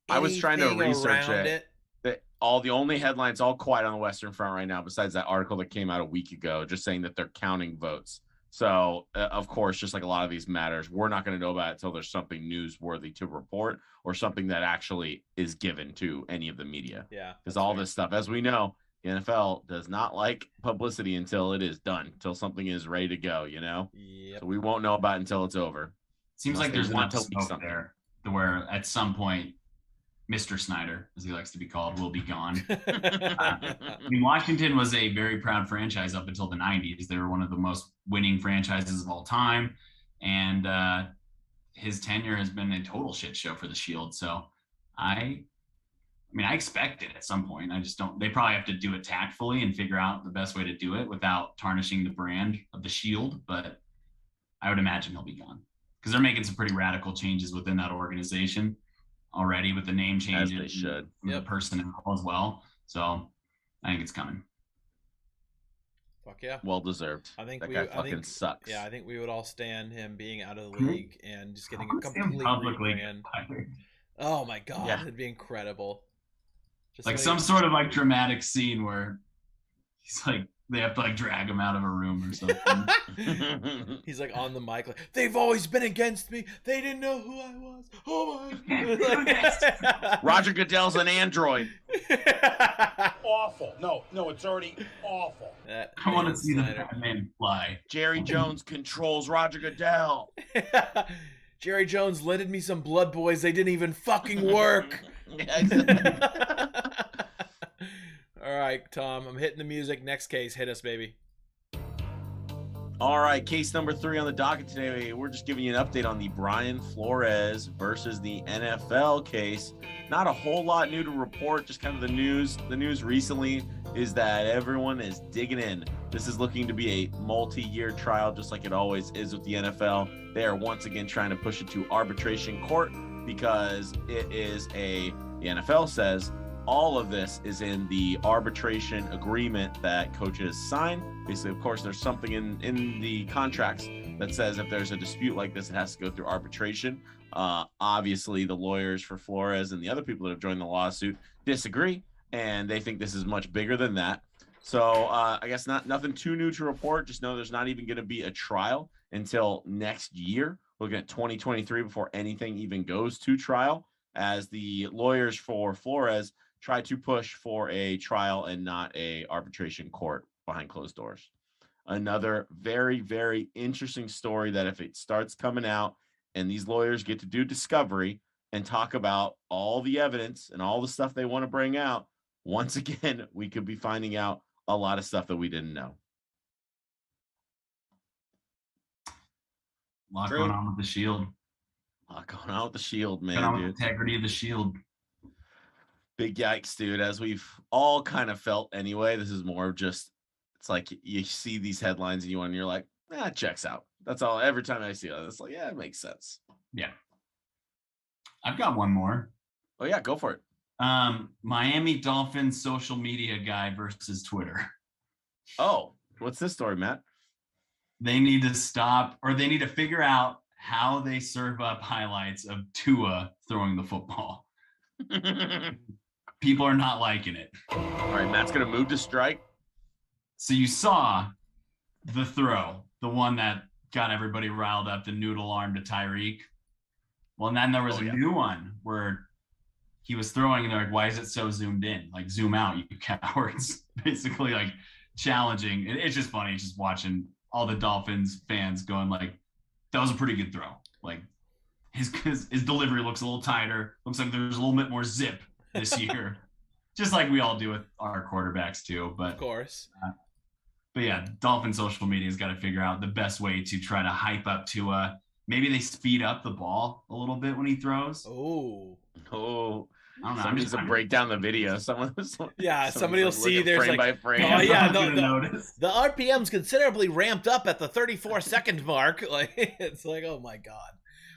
I was trying to research it. All the only headlines, all quiet on the Western Front right now, besides that article that came out a week ago, just saying that they're counting votes. So, of course, just like a lot of these matters, we're not going to know about it until there's something newsworthy to report or something that actually is given to any of the media. Yeah. Because all this stuff, as we know, the NFL does not like publicity until it is done, until something is ready to go, you know? Yep. So we won't know about it until it's over. Seems like there's enough smoke there to where at some point, Mr. Snyder, as he likes to be called, will be gone. Washington was a very proud franchise up until the 90s. They were one of the most winning franchises of all time. And his tenure has been a total shit show for the Shield. So I expect it at some point. I just don't. They probably have to do it tactfully and figure out the best way to do it without tarnishing the brand of the Shield. But I would imagine he'll be gone because they're making some pretty radical changes within that organization already with the name changes. As they should. The personnel as well. So I think it's coming. Fuck yeah. Well deserved. I think that guy fucking sucks. Yeah, I think we would all stand him being out of the league and just getting a complete rebrand. Oh my god, it'd be incredible. Just some sort of dramatic scene where he's they have to drag him out of a room or something. He's on the mic they've always been against me. They didn't know who I was. Oh my god. Roger Goodell's an android. Awful. No, it's already awful. I want to see the Batman fly. Jerry Jones controls Roger Goodell. Jerry Jones lended me some blood boys. They didn't even fucking work. All right, Tom, I'm hitting the music. Next case, hit us, baby. All right, case number 3 on the docket today. We're just giving you an update on the Brian Flores versus the NFL case. Not a whole lot new to report, just kind of the news. The news recently is that everyone is digging in. This is looking to be a multi-year trial, just like it always is with the NFL. They are once again trying to push it to arbitration court because it is the NFL says all of this is in the arbitration agreement that coaches sign. Basically, of course, there's something in the contracts that says if there's a dispute like this, it has to go through arbitration. Obviously, the lawyers for Flores and the other people that have joined the lawsuit disagree, and they think this is much bigger than that. So I guess nothing too new to report. Just know there's not even going to be a trial until next year. Looking at 2023 before anything even goes to trial, as the lawyers for Flores try to push for a trial and not a arbitration court behind closed doors. Another very, very interesting story that if it starts coming out and these lawyers get to do discovery and talk about all the evidence and all the stuff they want to bring out, once again, we could be finding out a lot of stuff that we didn't know. A lot going on with the Shield. A lot going on with the Shield, man. Dude. Integrity of the Shield. Big yikes, dude. As we've all kind of felt anyway, this is more just, it's like you see these headlines and you're like, it checks out. That's all. Every time I see it, it's like, yeah, it makes sense. Yeah. I've got one more. Oh, yeah, go for it. Miami Dolphins social media guy versus Twitter. Oh, what's this story, Matt? they need to stop, or they need to figure out how they serve up highlights of Tua throwing the football. People are not liking it. All right, Matt's going to move to strike. So you saw the throw, the one that got everybody riled up, the noodle arm to Tyreek. Well, and then there was a new one where he was throwing, and they're like, why is it so zoomed in? Like, zoom out, you cowards. Basically, like, challenging. It's just funny just watching all the Dolphins fans going like, that was a pretty good throw. Like, his delivery looks a little tighter. Looks like there's a little bit more zip this year. Just like we all do with our quarterbacks too. But of course. But yeah, Dolphin social media has got to figure out the best way to try to hype up Tua. Maybe they speed up the ball a little bit when he throws. Oh. I don't know. I'm just to break down the video. Somebody will see there's frame like, by frame. oh yeah, the RPM's considerably ramped up at the 34-second mark. Like, it's like, oh my god.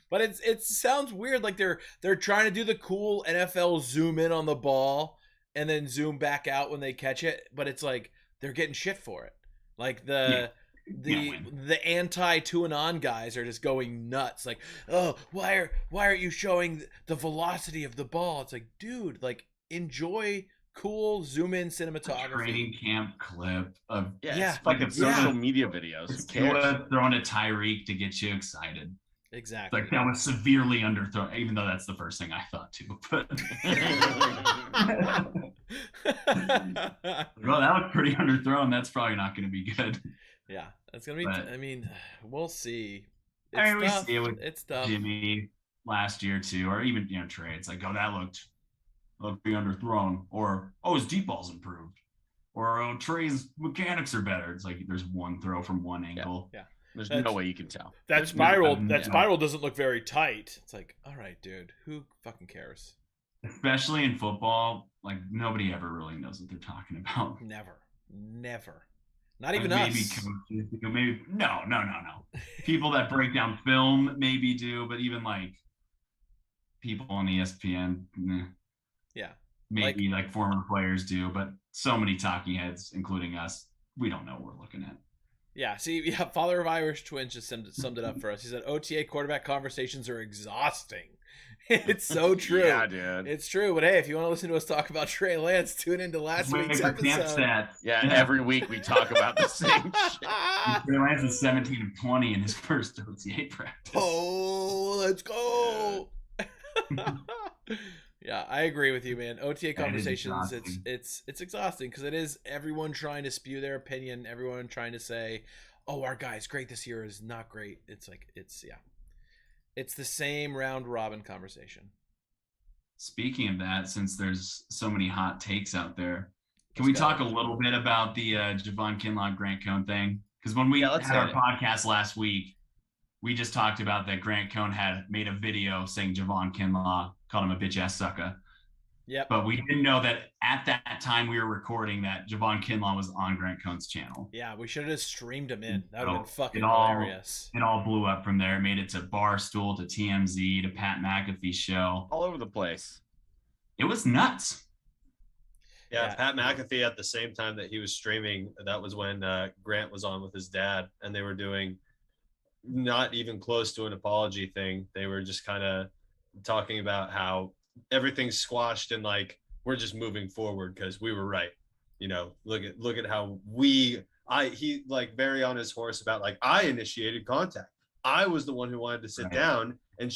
But it sounds weird. Like they're trying to do the cool NFL zoom in on the ball and then zoom back out when they catch it. But it's like they're getting shit for it. Like the anti-Tuanon guys are just going nuts. Like, oh, why aren't you showing the velocity of the ball? It's like, dude, like, enjoy cool zoom in cinematography. A training camp clip of it's fucking social media videos. It's Tua throwing a Tyreek to get you excited. Exactly. Like, that was severely underthrown, even though that's the first thing I thought too. But well, that looked pretty underthrown. That's probably not going to be good. Yeah, that's gonna be. I mean, we'll see. We see it with it's tough. Jimmy last year too, or even Trey. It's like, oh, that looked pretty underthrown, or his deep ball's improved, or Trey's mechanics are better. It's like there's one throw from one angle. Yeah. There's no way you can tell. That spiral doesn't look very tight. It's like, all right, dude, who fucking cares? Especially in football, like nobody ever really knows what they're talking about. Never. Not even us. Maybe coaches do. Maybe no. People that break down film maybe do, but even like people on ESPN, maybe like former players do. But so many talking heads, including us, we don't know what we're looking at. Yeah, see, Father of Irish Twins just summed it up for us. He said OTA quarterback conversations are exhausting. It's so true. Yeah, dude. It's true. But hey, if you want to listen to us talk about Trey Lance, tune into last week's episode. Yeah, every week we talk about the same shit. Trey Lance is 17-20 in his first OTA practice. Oh, let's go. Yeah, I agree with you, man. OTA conversations, it's exhausting because it is everyone trying to spew their opinion, everyone trying to say, "Oh, our guy's great this year," is not great. It's like it's the same round robin conversation. Speaking of that, since there's so many hot takes out there, can we talk a little bit about the Javon Kinlaw Grant Cohn thing? Because when we had our podcast last week, we just talked about that Grant Cohn had made a video saying Javon Kinlaw called him a bitch ass sucker. Yep. But we didn't know that at that time we were recording that Javon Kinlaw was on Grant Cohn's channel. Yeah, we should have just streamed him in. That would have been fucking hilarious. It all blew up from there. It made it to Barstool, to TMZ, to Pat McAfee's show. All over the place. It was nuts. Yeah, Pat McAfee at the same time that he was streaming, that was when Grant was on with his dad, and they were doing not even close to an apology thing. They were just kind of talking about how everything's squashed and like we're just moving forward because we were right. Look at how he like very on his horse about like I initiated contact. I was the one who wanted to sit down and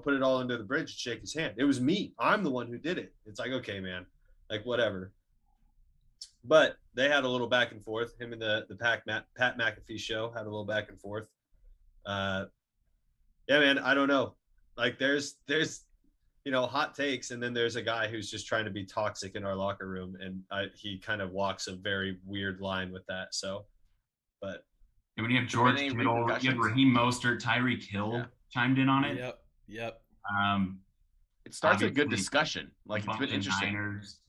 put it all under the bridge and shake his hand. It was me. I'm the one who did it. It's like, okay, man, like whatever. But they had a little back and forth. Him and the Pat McAfee show had a little back and forth. Yeah, man, I don't know. Like there's hot takes, and then there's a guy who's just trying to be toxic in our locker room, and he kind of walks a very weird line with that. So, but and when you have George Kittle, you have Raheem Mostert, Tyreek Hill chimed in on it. Yep. It starts a good discussion. Like it's been interesting. Niners.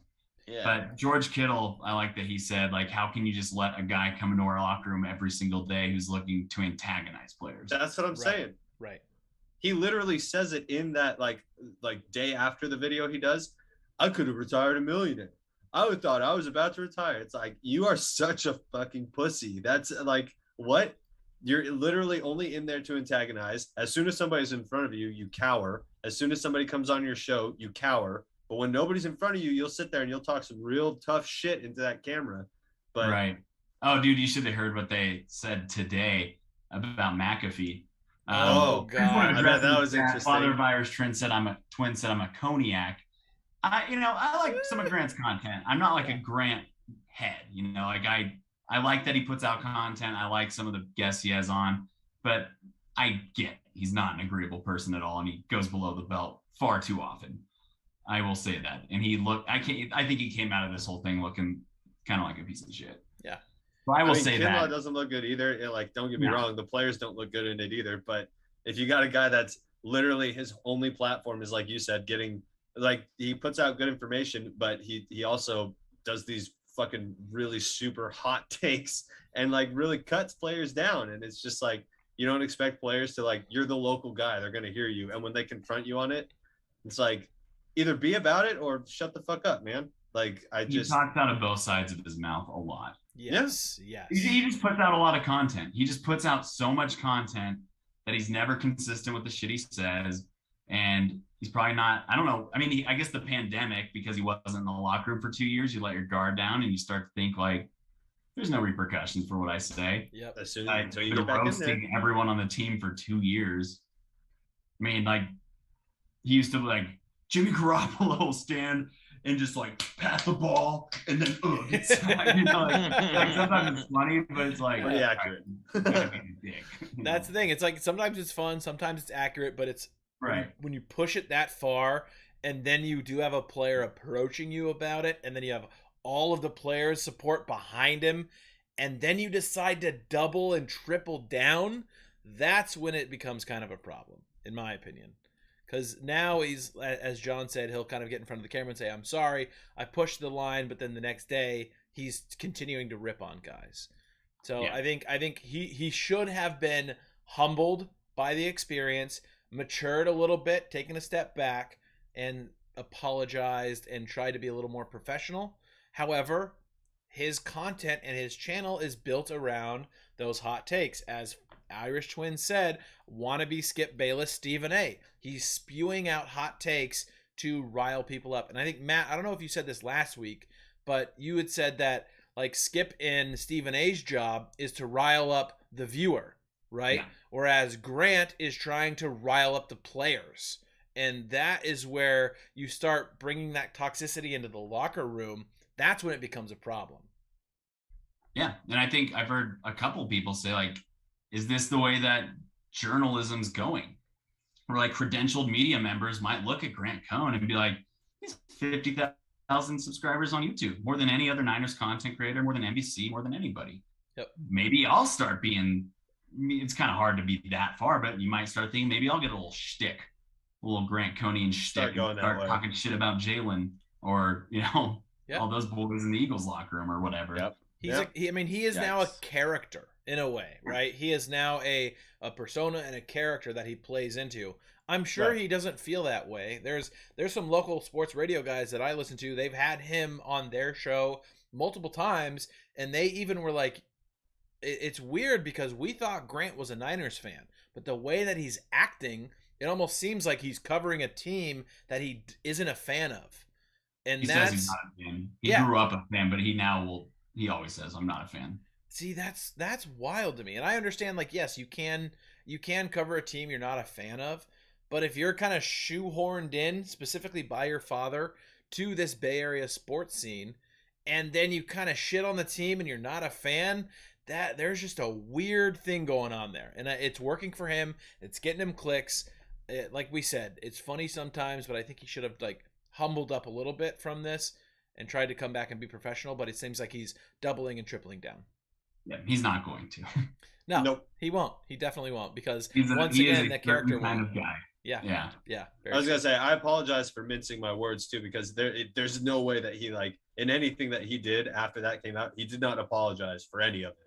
Yeah. But George Kittle, I like that he said, like, how can you just let a guy come into our locker room every single day who's looking to antagonize players? That's what I'm saying. Right. He literally says it in that like day after the video he does. I could have retired a millionaire. I would thought I was about to retire. It's like, you are such a fucking pussy. That's like, what? You're literally only in there to antagonize. As soon as somebody's in front of you, you cower. As soon as somebody comes on your show, you cower. But when nobody's in front of you, you'll sit there and you'll talk some real tough shit into that camera. But right. Oh, dude, you should have heard what they said today about McAfee. Oh God, I bet that was interesting. Father Virus Twin said I'm a cognac. I like some of Grant's content. I'm not like a Grant head, like I like that he puts out content. I like some of the guests he has on, but I get he's not an agreeable person at all, and he goes below the belt far too often. I will say that. And I think he came out of this whole thing looking kind of like a piece of shit. Yeah. So I will say Kinlaw that doesn't look good either. Don't get me wrong, the players don't look good in it either. But if you got a guy that's literally his only platform is, like you said, getting he puts out good information, but he also does these fucking really super hot takes and really cuts players down. And it's just you don't expect players to you're the local guy, they're gonna hear you, and when they confront you on it, it's either be about it or shut the fuck up, man. He talks out of both sides of his mouth a lot. Yes. He just puts out a lot of content. He just puts out so much content that he's never consistent with the shit he says. And he's probably not, I don't know. I mean, I guess the pandemic, because he wasn't in the locker room for 2 years, you let your guard down and you start to think there's no repercussions for what I say. Yep. As soon as you been roasting everyone on the team for 2 years. I mean, he used to Jimmy Garoppolo will stand and just pass the ball and then it's sometimes it's funny, but it's pretty accurate. That's the thing. It's sometimes it's fun, sometimes it's accurate, but it's right when you push it that far, and then you do have a player approaching you about it, and then you have all of the players' support behind him, and then you decide to double and triple down. That's when it becomes kind of a problem, in my opinion. Because now he's, as John said, he'll kind of get in front of the camera and say, I'm sorry, I pushed the line, but then the next day he's continuing to rip on guys. So yeah. I think he should have been humbled by the experience, matured a little bit, taken a step back, and apologized and tried to be a little more professional. However, his content and his channel is built around those hot takes. As Irish Twin said, wannabe Skip Bayless Stephen A. He's spewing out hot takes to rile people up. And I think, Matt, I don't know if you said this last week, but you had said that Skip and Stephen A's job is to rile up the viewer, right? Yeah. Whereas Grant is trying to rile up the players. And that is where you start bringing that toxicity into the locker room. That's when it becomes a problem. Yeah. And I think I've heard a couple people say, is this the way that journalism's going? Where credentialed media members might look at Grant Cohn and be like, he's 50,000 subscribers on YouTube, more than any other Niners content creator, more than NBC, more than anybody. Yep. Maybe I'll start being, it's kind of hard to be that far, but you might start thinking maybe I'll get a little shtick, a little Grant Cohnian shtick, and start talking shit about Jalen or, all those boys in the Eagles locker room or whatever. Yep. He is now a character in a way, right? He is now a persona and a character that he plays into. I'm sure he doesn't feel that way. There's some local sports radio guys that I listen to. They've had him on their show multiple times, and they even were like, it's weird because we thought Grant was a Niners fan, but the way that he's acting, it almost seems like he's covering a team that he isn't a fan of. And he says he's not a fan. He grew up a fan, but he always says, I'm not a fan. See, that's wild to me. And I understand, yes, you can cover a team you're not a fan of, but if you're kind of shoehorned in specifically by your father to this Bay Area sports scene, and then you kind of shit on the team and you're not a fan, that there's just a weird thing going on there. And it's working for him. It's getting him clicks. Like we said, it's funny sometimes, but I think he should have humbled up a little bit from this and tried to come back and be professional, but it seems like he's doubling and tripling down. Yeah, he's not going to. No, nope. He won't. He definitely won't, because once again, that character kind of guy. Yeah. I was gonna say, I apologize for mincing my words too, because there's no way that he in anything that he did after that came out, he did not apologize for any of it.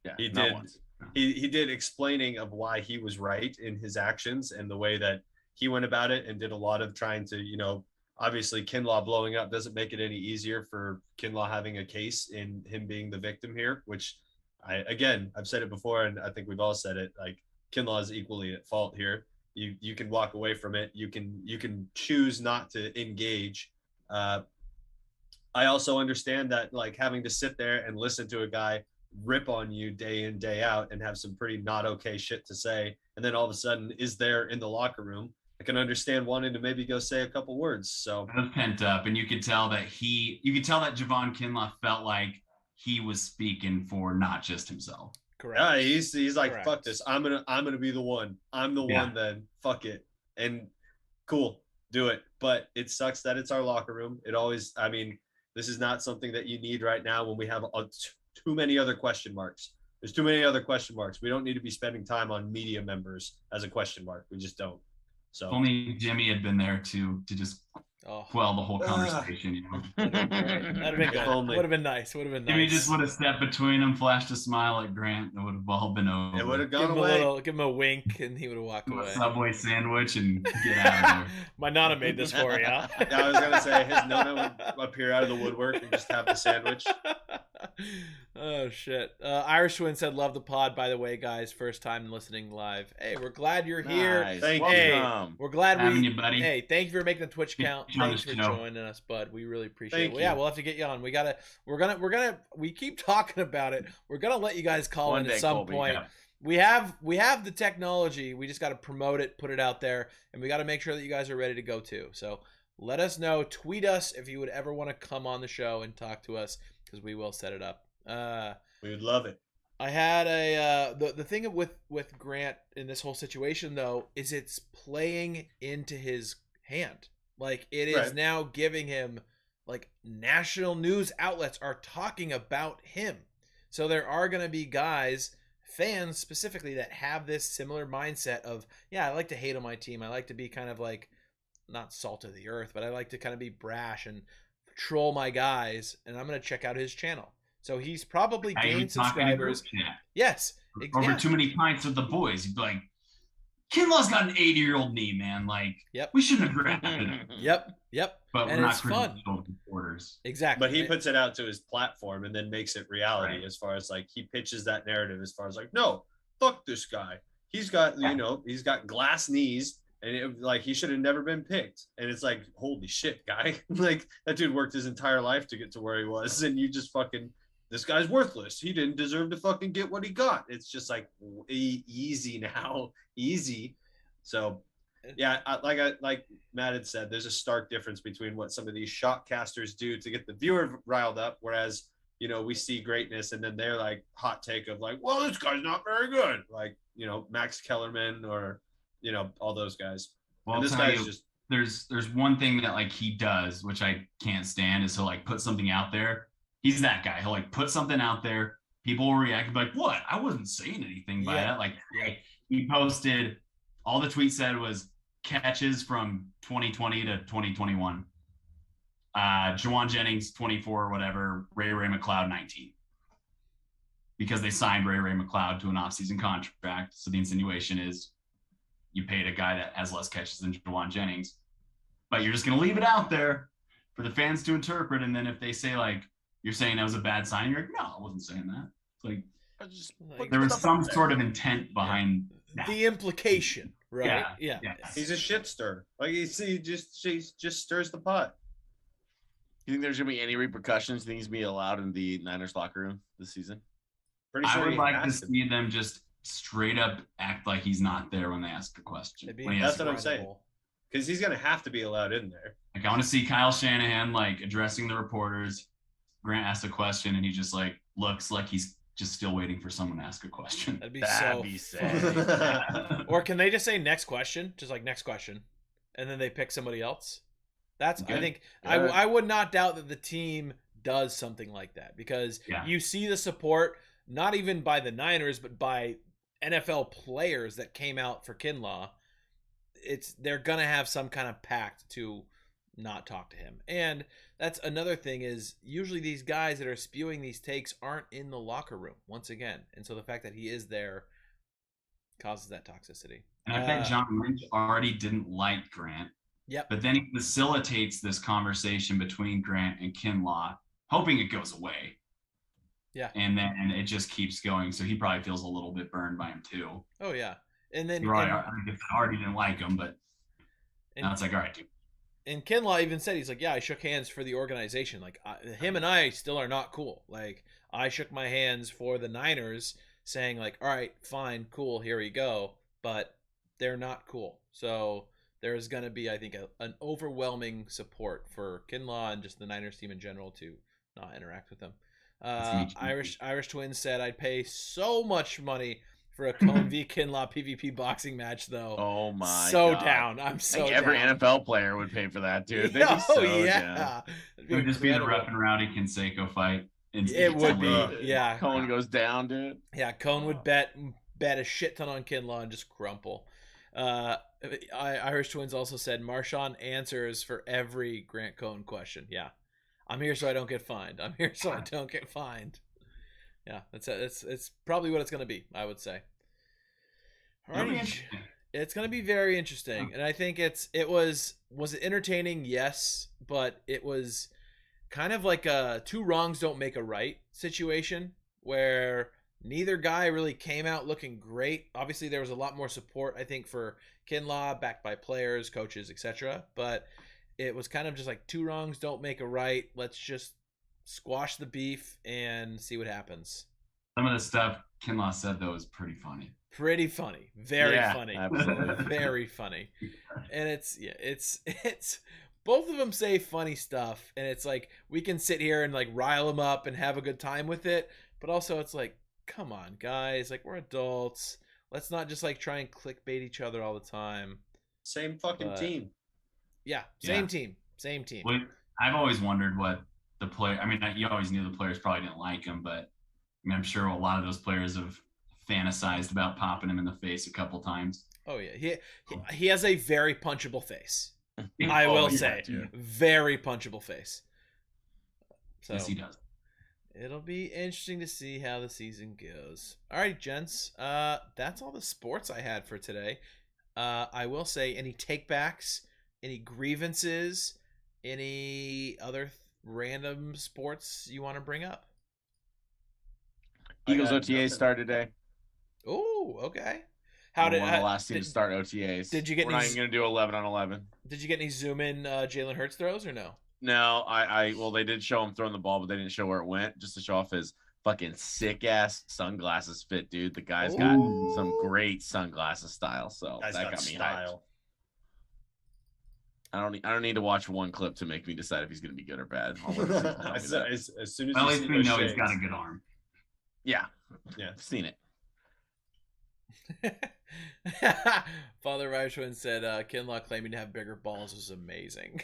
Yeah, he did. Once. He did explaining of why he was right in his actions and the way that he went about it, and did a lot of trying to obviously Kinlaw blowing up doesn't make it any easier for Kinlaw having a case in him being the victim here, which I've said it before, and I think we've all said it. Like Kinlaw is equally at fault here. You can walk away from it. You can choose not to engage. I also understand that like having to sit there and listen to a guy rip on you day in, day out and have some pretty not okay shit to say, and then all of a sudden is there in the locker room. I can understand wanting to maybe go say a couple words. So it was pent up, and you could tell that Javon Kinlaw felt like he was speaking for not just himself. Correct. Yeah, he's like, correct. Fuck this. I'm gonna be the one. I'm the one then. Fuck it. And cool, do it. But it sucks that it's our locker room. It always, I mean, this is not something that you need right now when we have too many other question marks. There's too many other question marks. We don't need to be spending time on media members as a question mark. We just don't. So if only Jimmy had been there to just quell the whole conversation. You know? That'd have been good. Would have been nice. Jimmy just would have stepped between them, flashed a smile at Grant, and it would have all been over. It would have gone away. Give him a wink, and he would have walked away. A Subway sandwich and get out of there. My Nana made this for you. Yeah, I was gonna say his Nana would appear out of the woodwork and just have the sandwich. Oh shit! Irish Twin said, "Love the pod." By the way, guys, first time listening live. Hey, we're glad you're here. Thank you. Hey, we're glad having you, buddy. Hey, thank you for making the Twitch count. Thanks for joining us, bud. We really appreciate it. Well, yeah, we'll have to get you on. We keep talking about it. We're gonna let you guys call in at some point. Yeah. We have the technology. We just got to promote it, put it out there, and we got to make sure that you guys are ready to go too. So let us know. Tweet us if you would ever want to come on the show and talk to us, because we will set it up. We would love it. I had the thing with Grant in this whole situation though is it's playing into his hand. Like it is now giving him, like, national news outlets are talking about him. So there are going to be guys, fans specifically, that have this similar mindset of, yeah, I like to hate on my team. I like to be kind of like, not salt of the earth, but I like to kind of be brash and troll my guys, and I'm going to check out his channel. So he's probably gained subscribers. Yes. Over too many pints with the boys. You'd be like, Kinlaw's got an 80-year-old knee, man. Like, we shouldn't have drafted him. Yep. But and we're it's not fun. Reporters. Exactly. But he puts it out to his platform and then makes it reality, as far as like, he pitches that narrative as far as like, no, fuck this guy. He's got, he's got glass knees. And like, he should have never been picked. And it's like, holy shit, guy. Like, that dude worked his entire life to get to where he was. And you just fucking, this guy's worthless. He didn't deserve to fucking get what he got. It's just like, easy now. Easy. So, yeah, like Matt had said, there's a stark difference between what some of these shotcasters do to get the viewer riled up. Whereas, we see greatness and then they're like, hot take of like, well, this guy's not very good. Like, Max Kellerman or, all those guys. Well, and this guy's just, there's one thing that like he does, which I can't stand, is he'll like put something out there. He's that guy. He'll like put something out there. People will react and be like, what? I wasn't saying anything by that. Like, he posted, all the tweet said was catches from 2020 to 2021. Juwan Jennings, 24 or whatever. Ray McLeod, 19. Because they signed Ray McLeod to an offseason contract. So the insinuation is, you paid a guy that has less catches than Juwan Jennings, but you're just going to leave it out there for the fans to interpret. And then if they say, like, you're saying that was a bad sign, you're like, no, I wasn't saying that. It's like, there was some sort of intent behind that. The implication, right? Yeah. He's a shit stir. Like, he just stirs the pot. You think there's going to be any repercussions? You think he's going to be allowed in the Niners locker room this season? Pretty sure I would like to see them just straight up act like he's not there when they ask a question. That's what I'm saying. Because he's going to have to be allowed in there. Like, I want to see Kyle Shanahan, like, addressing the reporters. Grant asks a question, and he just, like, looks like he's just still waiting for someone to ask a question. That'd be sad. Or can they just say next question? Just like, next question. And then they pick somebody else? That's good. I think I would not doubt that the team does something like that, because you see the support, not even by the Niners, but by NFL players that came out for Kinlaw. They're going to have some kind of pact to not talk to him. And that's another thing, is usually these guys that are spewing these takes aren't in the locker room once again. And so the fact that he is there causes that toxicity. And I bet John Lynch already didn't like Grant. Yep. But then he facilitates this conversation between Grant and Kinlaw, hoping it goes away. Yeah. And then it just keeps going. So he probably feels a little bit burned by him too. Oh yeah. And then I already didn't like him, but now it's like, all right, dude. And Kinlaw even said, he's like, yeah, I shook hands for the organization. Like, him and I still are not cool. Like, I shook my hands for the Niners, saying like, all right, fine, cool, here we go. But they're not cool. So there's going to be, I think, an overwhelming support for Kinlaw and just the Niners team in general to not interact with them. Irish Twins said, I'd pay so much money for a Cone v. Kinlaw PvP boxing match, though. Oh my God. Down. I'm so like down. Every NFL player would pay for that, dude. They'd be so down. It would just be the Rough and Rowdy Canseco fight. It would be. Yeah. Cone goes down, dude. Yeah, Cone would bet a shit ton on Kinlaw and just crumple. Irish Twins also said Marshawn answers for every Grant Cone question. Yeah. I'm here so I don't get fined. I'm here so I don't get fined. Yeah, it's probably what it's going to be, I would say. Alrighty. It's going to be very interesting. And I think was it entertaining? Yes, but it was kind of like a two wrongs don't make a right situation where neither guy really came out looking great. Obviously, there was a lot more support, I think, for Kinlaw, backed by players, coaches, etc. But it was kind of just like two wrongs don't make a right. Let's just squash the beef and see what happens. Some of the stuff Kinlaw said, though, was pretty funny. Pretty funny. Very funny. Absolutely. Very funny. And it's both of them say funny stuff, and it's like we can sit here and like rile them up and have a good time with it, but also it's like, come on, guys, like we're adults. Let's not just like try and clickbait each other all the time. Same fucking team. Yeah, same team. Well, I've always wondered what the player. I mean, you always knew the players probably didn't like him, but I mean, I'm sure a lot of those players have fantasized about popping him in the face a couple times. Oh yeah, he has a very punchable face. I will say, very punchable face. So, yes, he does. It'll be interesting to see how the season goes. All right, gents. That's all the sports I had for today. I will say, any takebacks, any grievances, any other random sports you want to bring up? Eagles OTAs started today. Oh, okay. How did the last team to start OTAs? Did you get? We're not even gonna do 11 on 11. Did you get any zoom in Jalen Hurts throws or no? No, well, they did show him throwing the ball, but they didn't show where it went, just to show off his fucking sick ass sunglasses fit, dude. The guy's got some great sunglasses style, so that got me hyped. I don't need to watch one clip to make me decide if he's gonna be good or bad. As soon as at least we know he's got a good arm. Yeah, I've seen it. Father Reichman said Kinlaw claiming to have bigger balls was amazing.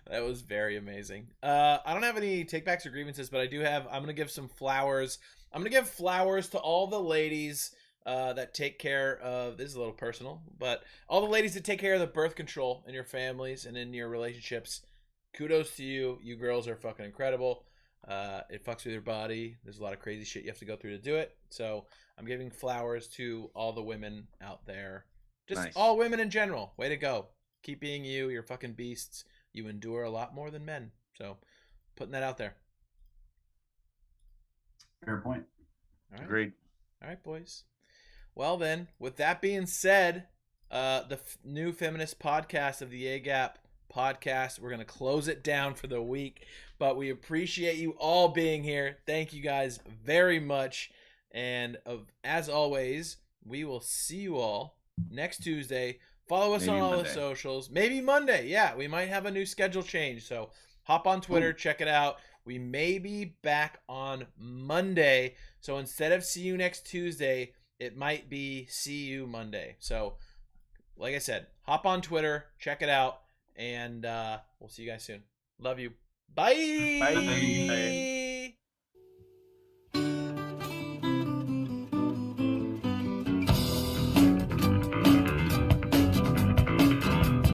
That was very amazing. I don't have any takebacks or grievances, but I'm gonna give some flowers. I'm gonna give flowers to all the ladies that take care of, this is a little personal, but all the ladies that take care of the birth control in your families and in your relationships. Kudos to you. You girls are fucking incredible. It fucks with your body. There's a lot of crazy shit you have to go through to do it. So I'm giving flowers to all the women out there. Just all women in general. Way to go. Keep being you. You're fucking beasts. You endure a lot more than men. So putting that out there. Fair point. All right. Agreed. All right, boys. Well then, with that being said, the new feminist podcast of the A-Gap podcast, we're going to close it down for the week, but we appreciate you all being here. Thank you guys very much. And as always, we will see you all next Tuesday. Follow us on all the socials. Maybe Monday. Yeah, we might have a new schedule change. So hop on Twitter, check it out. We may be back on Monday. So instead of see you next Tuesday, it might be see you Monday. So like I said, hop on Twitter, check it out, and we'll see you guys soon. Love you. Bye. Bye.